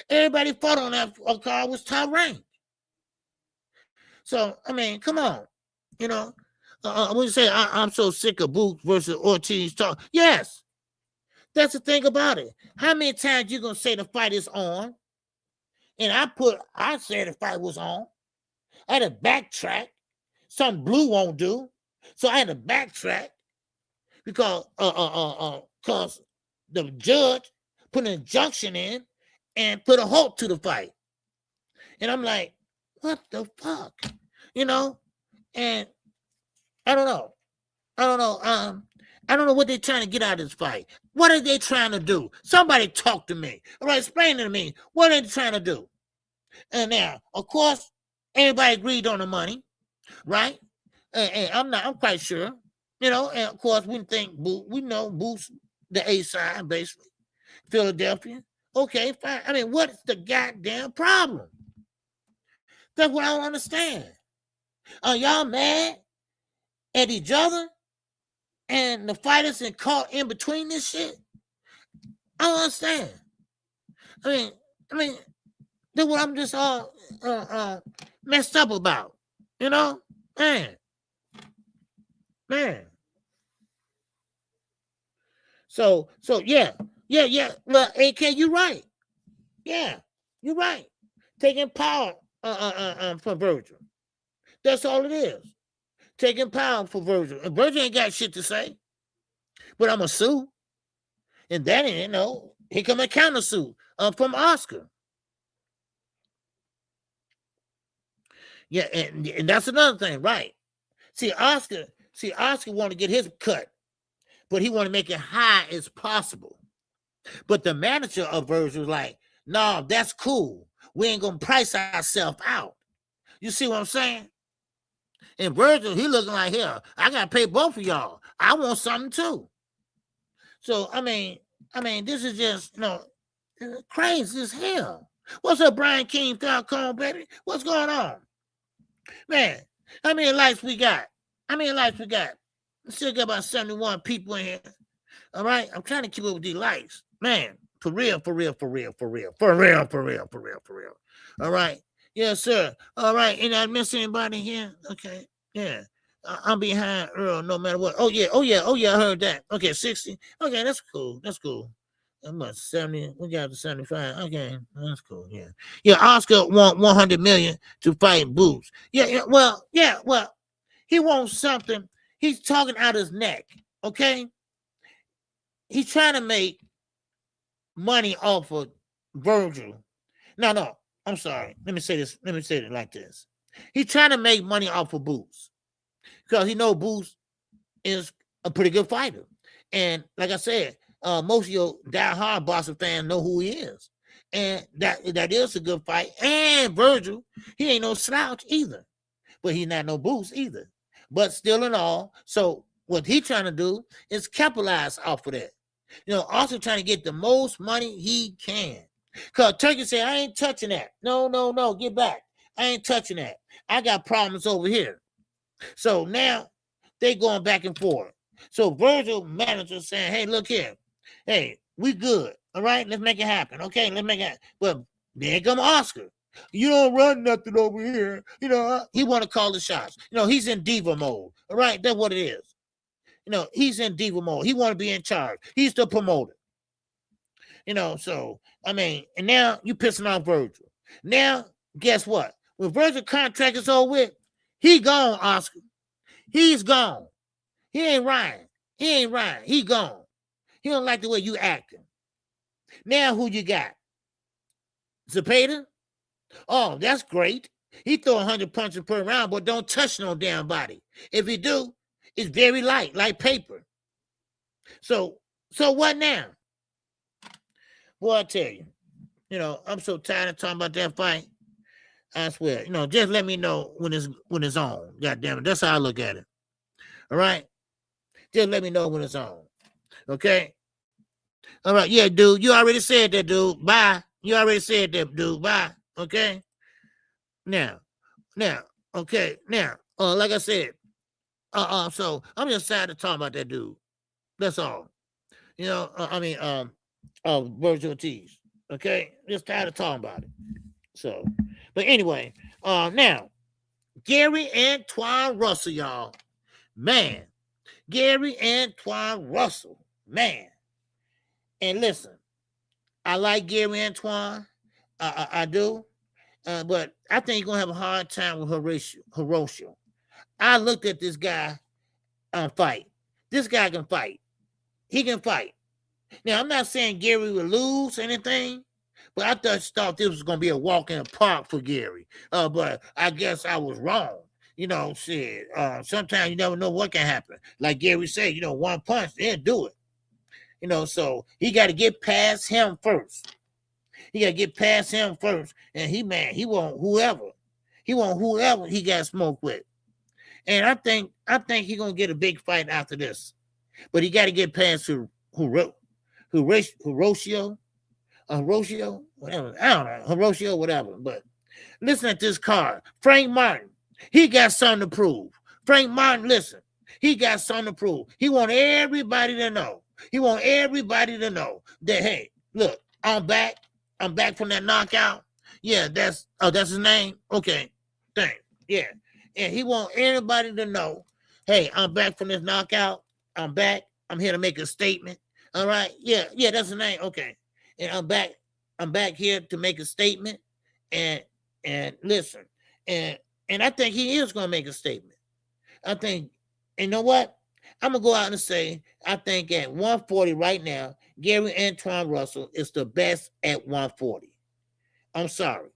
Everybody fought on that card was top rank. So, I mean, come on. When you say I'm so sick of Boots versus Ortiz talk, yes, that's the thing about it. How many times you gonna say the fight is on? And I said the fight was on. I had to backtrack. Something Blue won't do, so I had to backtrack because the judge put an injunction in and put a halt to the fight. And I'm like, what the fuck, And I don't know. I don't know what they're trying to get out of this fight. What are they trying to do? Somebody talk to me. All right, explain to me. What are they trying to do? And now, of course, everybody agreed on the money, right? And I'm quite sure, and of course we know Boots, the A side, basically. Philadelphia. Okay, fine. I mean, what's the goddamn problem? That's what I don't understand. Are y'all mad at each other and the fighters and caught in between this shit? I don't understand. I mean, that's what I'm just all messed up about. Man. So yeah. Well, AK, you're right. Yeah, you're right. Taking power from Virgil. That's all it is. Taking power for Virgil. And Virgil ain't got shit to say. But I'm going to sue. And then, here come a counter suit from Oscar. Yeah, and that's another thing, right? See, Oscar want to get his cut, but he want to make it high as possible. But the manager of Virgil was like, no, that's cool. We ain't going to price ourselves out. You see what I'm saying? And Virgil, he looking like, here, I got to pay both of y'all. I want something too. So, I mean, this is just, crazy as hell. What's up, Brian King, Falcone, baby? What's going on? Man, how many likes we got? We still got about 71 people in here. All right? I'm trying to keep up with these likes. Man, for real. All right? Yes, sir. All right. And I miss anybody here? Okay. Yeah. I'm behind Earl no matter what. Oh, yeah. I heard that. Okay, 60. Okay, that's cool. I'm about 70. We got to 75. Okay, that's cool. Yeah. Yeah, Oscar want 100 million to fight Boots. Yeah. Well, he wants something. He's talking out his neck. Okay. He's trying to make money off of Virgil. No. I'm sorry. Let me say it like this. He's trying to make money off of Boots because he knows Boots is a pretty good fighter. And like I said, most of your die-hard boxing fans know who he is. And that is a good fight. And Virgil, he ain't no slouch either. But he's not no Boots either. But still in all, so what he's trying to do is capitalize off of that. Also trying to get the most money he can. Because Turkey said, I ain't touching that. No, get back. I ain't touching that. I got problems over here. So now they going back and forth. So Virgil manager saying, hey, look here. Hey, we good. All right, let's make it happen. Okay, let's make it happen. But then come Oscar. You don't run nothing over here. He want to call the shots. He's in diva mode. All right, that's what it is. He's in diva mode. He want to be in charge. He's the promoter. So I mean, and now you pissing off Virgil. Now, guess what? When Virgil contract is over with, he gone, Oscar. He's gone. He ain't Ryan. He gone. He don't like the way you acting. Now who you got? Zepeda? Oh, that's great. He throw 100 punches per round, but don't touch no damn body. If he do, it's very light, like paper. So what now? Boy, I tell you, I'm so tired of talking about that fight. I swear, just let me know when it's on. God damn it. That's how I look at it. All right? Just let me know when it's on. Okay? All right. Yeah, dude. You already said that, dude. Bye. You already said that, dude. Bye. Okay? Now, okay. Now, like I said, so I'm just sad to talk about that dude. That's all. Virgil Ortiz. Okay? Just tired of talking about it. So, but anyway, now, Gary Antoine Russell, y'all. Man. Gary Antoine Russell. Man. And listen, I like Gary Antoine. I do. But I think he's going to have a hard time with Horatio. I looked at this guy fight. This guy can fight. He can fight. Now, I'm not saying Gary will lose anything, but I thought this was going to be a walk in the park for Gary. But I guess I was wrong. Shit. Sometimes you never know what can happen. Like Gary said, one punch, they'll do it. So he got to get past him first. And he want whoever. He want whoever he got smoked with. And I think he's going to get a big fight after this. But he got to get past Horatio, whatever. I don't know, Horatio, whatever. But listen at this card. Frank Martin, he got something to prove. Frank Martin, listen, he got something to prove. He want everybody to know. That, hey, look, I'm back. I'm back from that knockout. Yeah, that's his name. Okay, thanks. Yeah, and he want everybody to know, hey, I'm back from this knockout. I'm back. I'm here to make a statement. All right. Yeah, that's his name. Okay. And I'm back here to make a statement. And listen. And I think he is going to make a statement. I think, you know what? I'm going to go out and say, I think at 140 right now, Gary Antoine Russell is the best at 140. I'm sorry.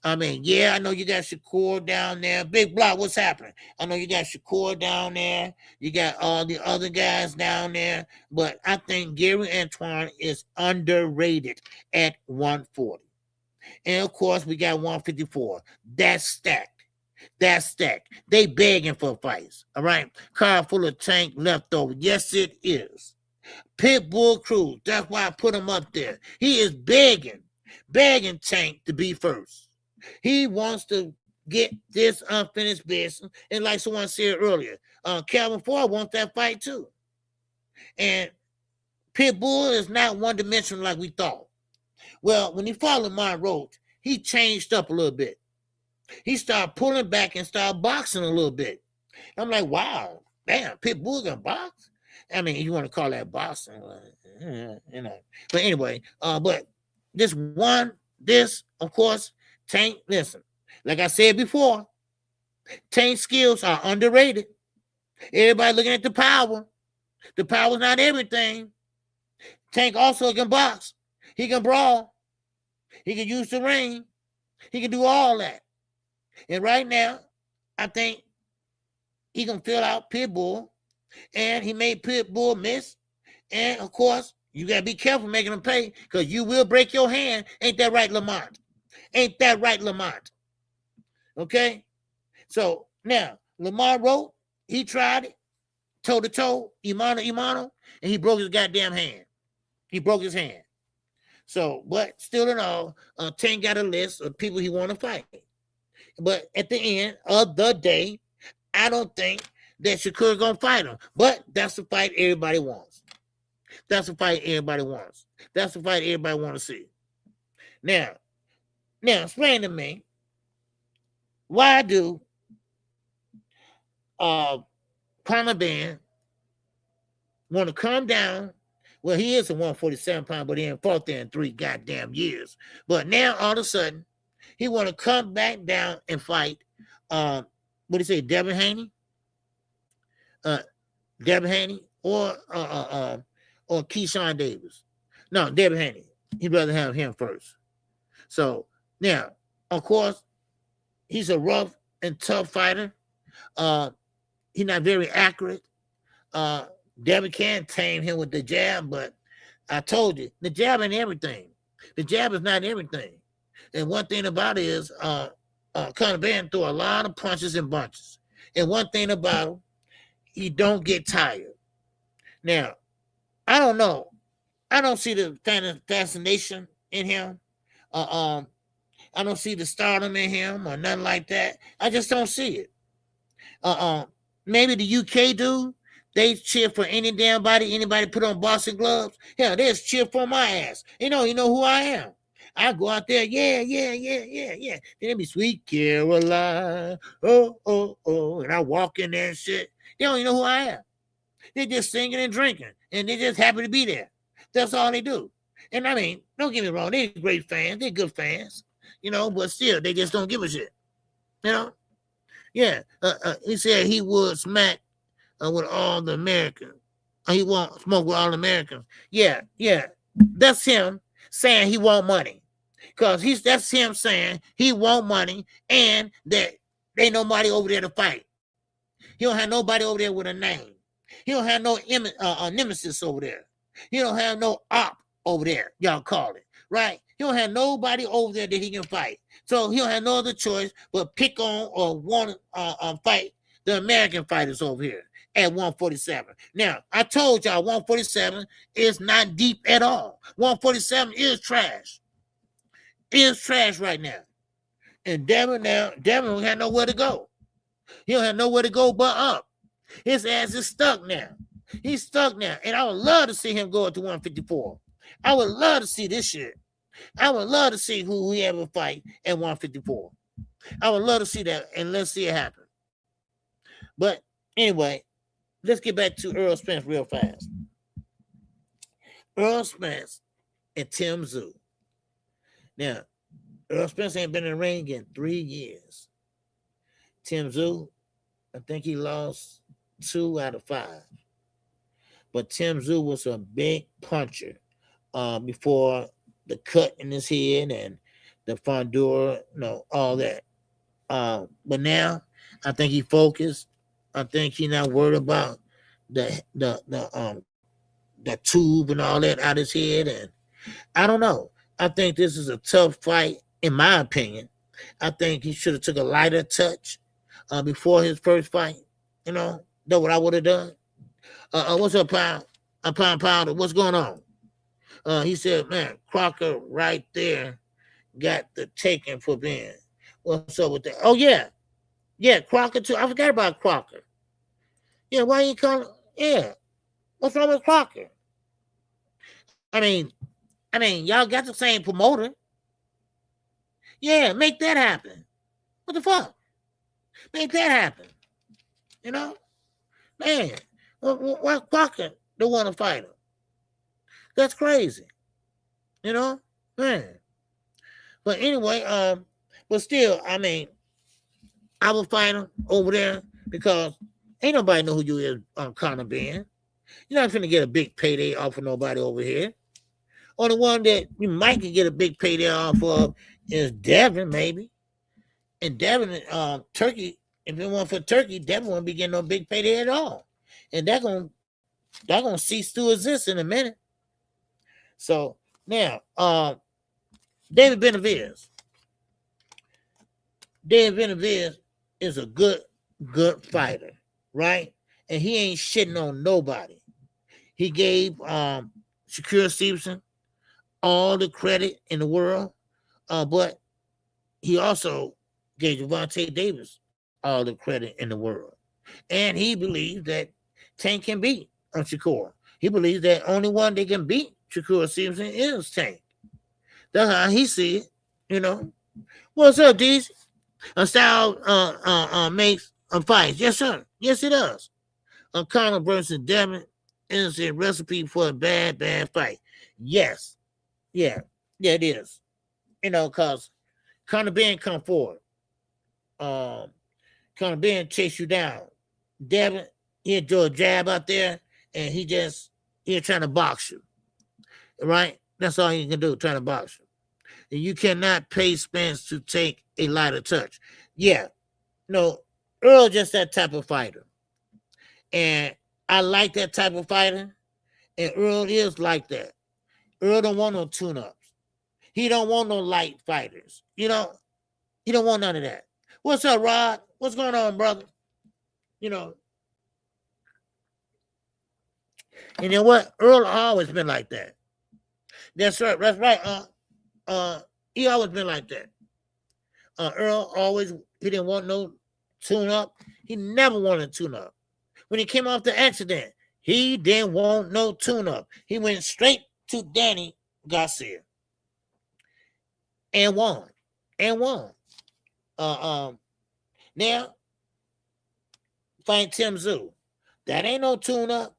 I mean, yeah, I know you got Shakur down there. Big Block, what's happening? I know you got Shakur down there. You got all the other guys down there. But I think Gary Antoine is underrated at 140. And, of course, we got 154. That's stacked. They begging for fights, all right? Car full of tank left over. Yes, it is. Pitbull Cruz, that's why I put him up there. He is begging Tank to be first. He wants to get this unfinished business. And like someone said earlier, Calvin Ford wants that fight too. And Pitbull is not one-dimensional like we thought. Well, when he fought Lamar Roach, he changed up a little bit. He started pulling back and started boxing a little bit. I'm like, wow, damn, Pitbull gonna box? I mean, you want to call that boxing, But anyway, but this, of course, Tank, listen, like I said before, Tank's skills are underrated. Everybody looking at the power. The power's not everything. Tank also can box. He can brawl. He can use the ring. He can do all that. And right now, I think he can fill out Pitbull. And he made Pitbull miss. And, of course, you got to be careful making him pay because you will break your hand. Ain't that right, Lamont? Okay? So, now, Lamar Roach, he tried it, toe-to-toe, Imano, and he broke his goddamn hand. He broke his hand. So, but still in all, Tank got a list of people he want to fight. But at the end of the day, I don't think that Shakur going to fight him. But that's the fight everybody wants. That's the fight everybody wants to see. Now, explain to me, why do Conor Benn want to come down Well, he is a 147 pound, but he ain't fought there in 3 goddamn years. But now all of a sudden, he want to come back down and fight. What do you say, Devin Haney? Devin Haney or Keyshawn Davis? No, Devin Haney. He'd rather have him first. So now, of course, he's a rough and tough fighter. He's not very accurate. Devin can tame him with the jab, but I told you, the jab ain't everything. The jab is not everything. And one thing about it is Conor Benn threw a lot of punches and bunches. And one thing about him, he don't get tired. Now, I don't know. I don't see the fascination in him. I don't see the stardom in him or nothing like that. I just don't see it. Maybe the UK do. They cheer for any damn body. Anybody put on boxing gloves. Hell, they just cheer for my ass. You know who I am. I go out there, yeah. Then they be Sweet Caroline, oh, and I walk in there and shit. They don't even know who I am. They just singing and drinking, and they just happy to be there. That's all they do. And I mean, don't get me wrong, they're great fans, they're good fans, but still, they just don't give a shit. Yeah. He said he would smack with all the Americans. He won't smoke with all the Americans. Yeah. That's him saying he want money. Because that's him saying he want money and that ain't nobody over there to fight. He don't have nobody over there with a name. He don't have no nemesis over there. He don't have no op over there, y'all call it, right? He don't have nobody over there that he can fight. So he don't have no other choice but pick on or want to fight the American fighters over here at 147. Now, I told y'all 147 is not deep at all. 147 is trash. Is trash right now. And Devin don't have nowhere to go. He don't have nowhere to go but up. His ass is stuck now. He's stuck now. And I would love to see him go up to 154. I would love to see this shit. I would love to see who he ever fight at 154. I would love to see that, and let's see it happen. But anyway, let's get back to Earl Spence real fast. Earl Spence and Tim Tszyu. Now, Earl Spence ain't been in the ring in 3 years. Tim Tszyu, I think he lost 2 out of 5. But Tim Tszyu was a big puncher before the cut in his head and the fondue, all that. But now, I think he focused. I think he's not worried about the tube and all that out his head. And I don't know. I think this is a tough fight, in my opinion. I think he should have took a lighter touch before his first fight. Know what I would have done. What's up, Pound? Pounder, what's going on? He said, man, Crocker right there got the taking for Benn. What's up with that? Oh, yeah. Yeah, Crocker, too. I forgot about Crocker. Yeah, why you call him? Yeah. What's wrong with Crocker? I mean, y'all got the same promoter. Yeah, make that happen. What the fuck? Make that happen. Man, why Crocker don't want to fight him? That's crazy. Man. But anyway, but still, I would fight him over there because ain't nobody know who you is on Conor Benn. You're not finna get a big payday off of nobody over here. Only one that you might get a big payday off of is Devin, maybe. And Devin, Turkey, if it weren't for Turkey, Devin wouldn't be getting no big payday at all. And that's gonna cease to exist in a minute. So now, David Benavidez. David Benavidez is a good fighter, right? And he ain't shitting on nobody. He gave Shakur Stevenson all the credit in the world, but he also gave Gervonta Davis all the credit in the world. And he believes that Tank can beat Shakur. He believes that only one they can beat Shakur Stevenson is Tank. That's how he see it, What's up, Deez? Style makes fights. Yes, sir. Yes, it does. Conor versus Devin. is a recipe for a bad fight. Yes. Yeah, it is. Because Conor Benn come forward. Conor Benn chase you down. Devin, he throw a jab out there, and he trying to box you. Right? That's all he can do, trying to box you. And you cannot pay Spence to take a lighter touch. Yeah. No, Earl just that type of fighter. And I like that type of fighter. And Earl is like that. Earl don't want no tune-ups. He don't want no light fighters. He don't want none of that. What's up, Rod? What's going on, brother? And you know what? Earl always been like that. That's right. That's right. He always been like that. Earl always, he didn't want no tune-up. He never wanted a tune-up. When he came off the accident, he didn't want no tune-up. He went straight to Haney Garcia and won. Now, fight Tim Tszyu. That ain't no tune-up.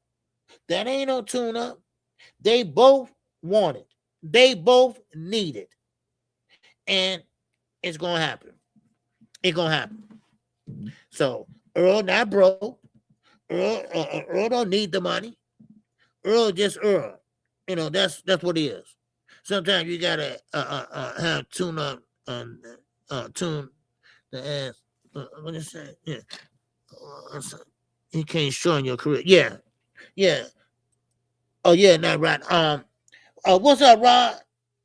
They both want it. They both need it. And it's going to happen. It's going to happen. So, Earl not broke. Earl don't need the money. Earl just Earl. That's what he is. Sometimes you got to have tune-up, tune the ass. What is that? Yeah. You can't shorten your career. Yeah. Oh, yeah, not right. What's up, Rod?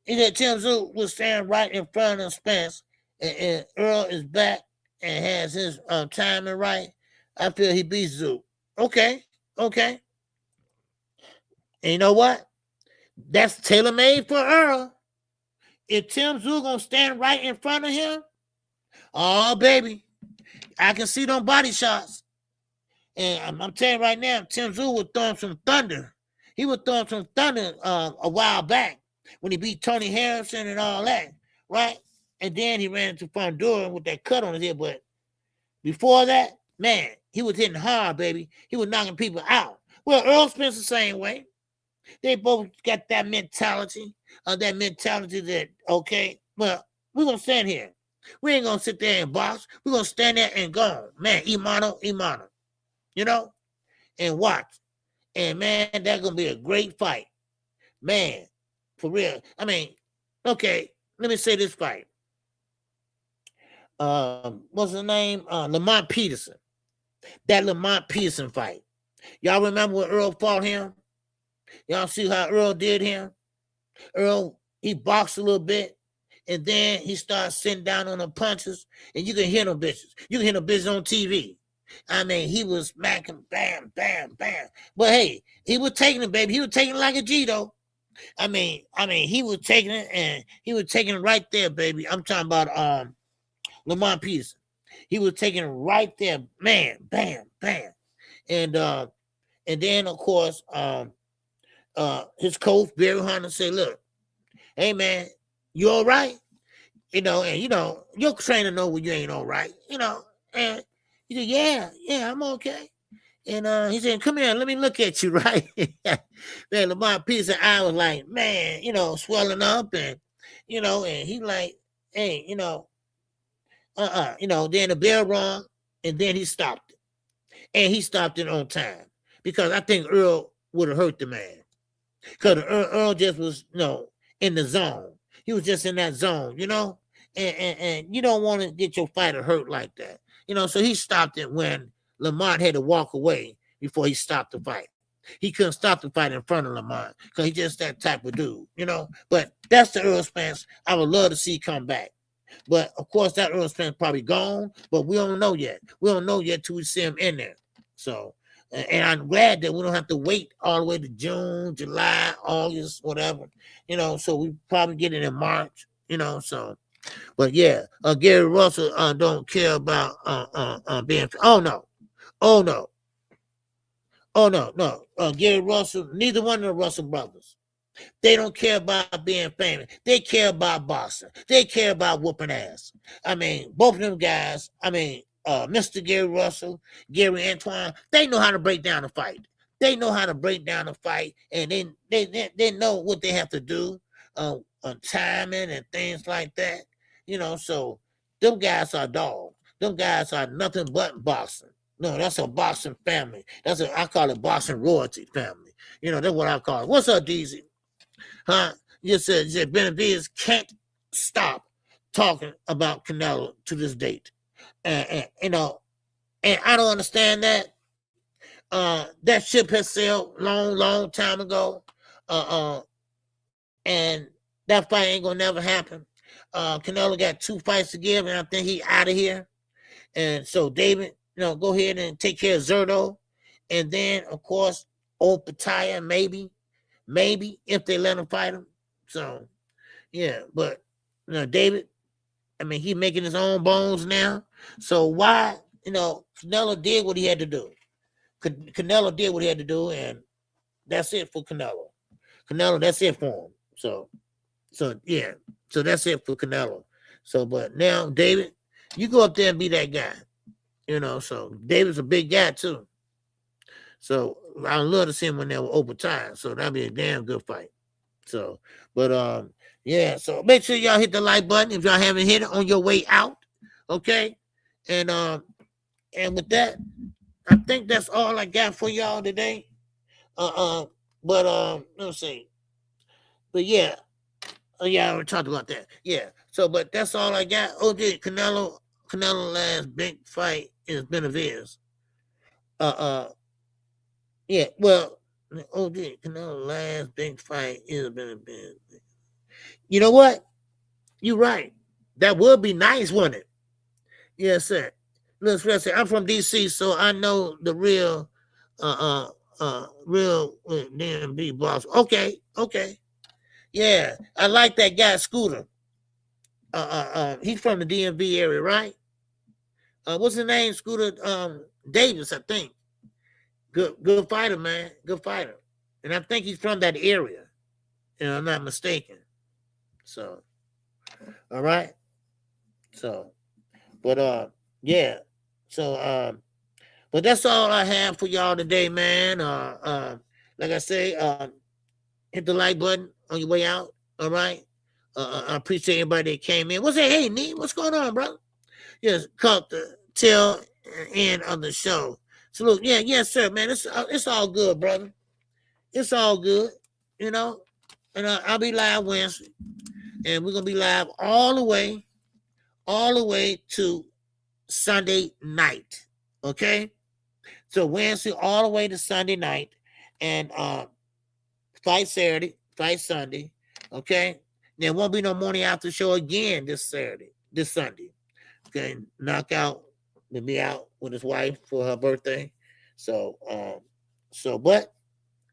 He said Tim Tszyu was standing right in front of Spence, and Earl is back and has his timing right. I feel he beats Tszyu. Okay. And you know what? That's tailor-made for Earl. If Tim Tszyu gonna stand right in front of him, oh, baby, I can see them body shots. And I'm telling you right now, Tim Tszyu was throwing some thunder. He was throwing some thunder a while back when he beat Tony Harrison and all that, right? And then he ran into Fondura with that cut on his head. But before that, man, he was hitting hard, baby. He was knocking people out. Well, Earl Spence the same way. They both got that mentality that, okay, well, we're going to stand here. We ain't going to sit there and box. We're going to stand there and go, man, Imano, and watch. And, man, that's going to be a great fight. Man, for real. I mean, okay, let me say this fight. What's his name? Lamont Peterson. That Lamont Peterson fight. Y'all remember when Earl fought him? Y'all see how Earl did him? Earl, he boxed a little bit, and then he started sitting down on the punches, and you can hear them bitches. You can hear them bitches on TV. I mean, he was smacking, bam, bam, bam. But hey, he was taking it, baby. He was taking it like a G, though. I mean, he was taking it, and he was taking it right there, baby. I'm talking about Lamont Peterson. He was taking it right there, man, bam, bam. And then, of course, his coach, Barry Hunter, said, look, hey, man, you all right? And, your trainer know when you ain't all right, and he said, yeah, I'm okay. And he said, come here, let me look at you, right? Man, Lamont Peterson, I was like, man, swelling up, and, and he like, hey, then the bell rung, and then he stopped it. And he stopped it on time, because I think Earl would have hurt the man. Because Earl just was, in the zone. He was just in that zone, and you don't want to get your fighter hurt like that. So he stopped it when Lamont had to walk away before he stopped the fight. He couldn't stop the fight in front of Lamont because he's just that type of dude, But that's the Earl Spence I would love to see come back. But, of course, that Earl Spence probably gone, but we don't know yet. We don't know yet till we see him in there. So, and I'm glad that we don't have to wait all the way to June, July, August, whatever, so we probably get it in March, so. But, yeah, Gary Russell don't care about being – no. Gary Russell, neither one of the Russell brothers. They don't care about being famous. They care about boxing. They care about whooping ass. I mean, both of them guys, Mr. Gary Russell, Gary Antoine, they know how to break down a fight. they know how to break down a fight, and they know what they have to do on timing and things like that. So them guys are dogs. Them guys are nothing but boxing. No, that's a boxing family. I call it boxing royalty family. That's what I call it. What's up, DZ? Huh? You said Benavidez can't stop talking about Canelo to this date. And I don't understand that. That ship has sailed long time ago. And that fight ain't gonna never happen. Canelo got 2 fights to give, and I think he out of here. And so David, go ahead and take care of Zerto. And then, of course, old Pataya, maybe if they let him fight him. So, yeah, but David, I mean, he's making his own bones now. So why, Canelo did what he had to do. Canelo did what he had to do, and that's it for Canelo. That's it for him. So yeah. So that's it for Canelo. So, but now, David, you go up there and be that guy. So David's a big guy too. So I'd love to see him when they were open time. So that'd be a damn good fight. So, but yeah. So make sure y'all hit the like button if y'all haven't hit it on your way out. Okay. And with that, I think that's all I got for y'all today. But let's see. But yeah. Oh yeah, I already talked about that. Yeah. So, but that's all I got. Canelo last big fight is Benavidez. Yeah. Well, Canelo last big fight is Benavidez. You know what? You're right. That would be nice, wouldn't it? Yes, sir. Listen, I'm from DC, so I know the real DMV boss. Okay. Yeah, I like that guy, Scooter. He's from the DMV area, right? What's his name? Scooter Davis, I think. Good fighter, man. Good fighter. And I think he's from that area, if I'm not mistaken. So, all right. So, but yeah. So, but that's all I have for y'all today, man. Like I say, hit the like button on your way out. All right. I appreciate everybody that came in. What's that? Hey, Nee, what's going on, brother? Yes, caught the tail end of the show. So look, yes, sir, man. It's all good, brother. It's all good, And I'll be live Wednesday, and we're gonna be live all the way to Sunday night. Okay. So Wednesday all the way to Sunday night, and fight Saturday, fight Sunday. Okay. There won't be no morning after show again this Sunday. Okay. Knockout will be out with his wife for her birthday. So, but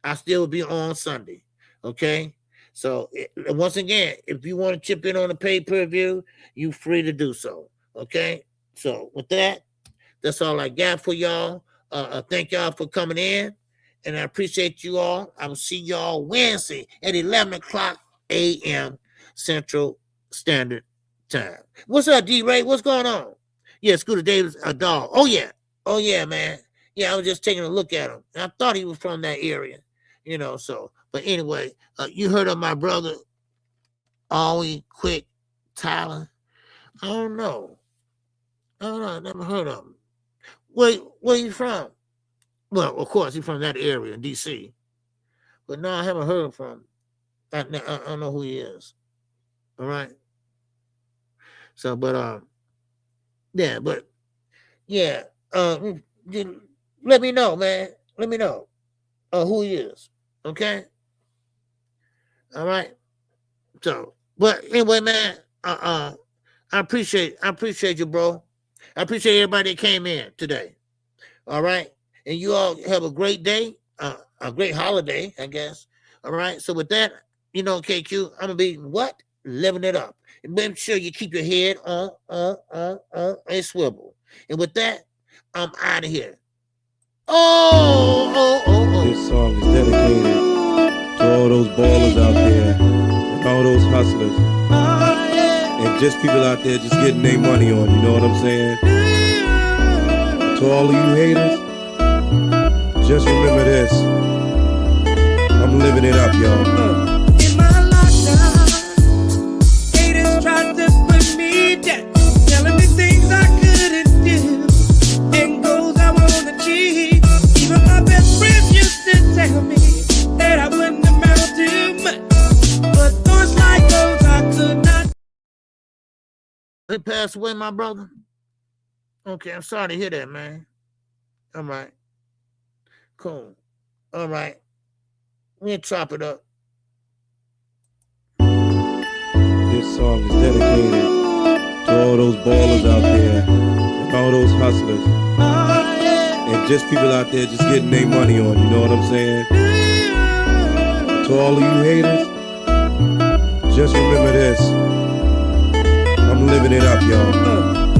I still will be on Sunday. Okay. So once again, if you want to chip in on the pay-per-view, you're free to do so. Okay. So with that, that's all I got for y'all. Thank y'all for coming in, and I appreciate you all. I will see y'all Wednesday at 11 o'clock a.m. Central Standard Time. What's up, D-Ray? What's going on? Yeah, Scooter Davis, a dog. Oh, yeah, man. Yeah, I was just taking a look at him. And I thought he was from that area, so. But anyway, you heard of my brother, Always Quick Tyler? I don't know. I never heard of him. Where you from? Well, of course, he's from that area in D.C. But no, I haven't heard from him. I don't know who he is. All right. So, but let me know, man. Let me know who he is. Okay. All right. So, but anyway, man, I appreciate you, bro. I appreciate everybody that came in today. All right. And you all have a great day, a great holiday, I guess. All right. So with that, KQ, I'm going to be living it up. And make sure you keep your head on a swivel. And with that, I'm out of here. This song is dedicated to all those ballers out there and all those hustlers. And just people out there just getting their money on, you know what I'm saying? To all of you haters, Just remember this. I'm living it up, y'all. In my lifetime, haters tried to put me down, telling me things I couldn't do, and goals I won't achieve. Even my best friends used to tell me that I wouldn't amount to much, but thoughts like those I could not. They passed away, my brother. Okay, I'm sorry to hear that, man. All right. Cool. All right. We'll chop it up. This song is dedicated to all those ballers out there and all those hustlers and just people out there just getting their money on, you know what I'm saying? To all of you haters, just remember this. I'm living it up, y'all.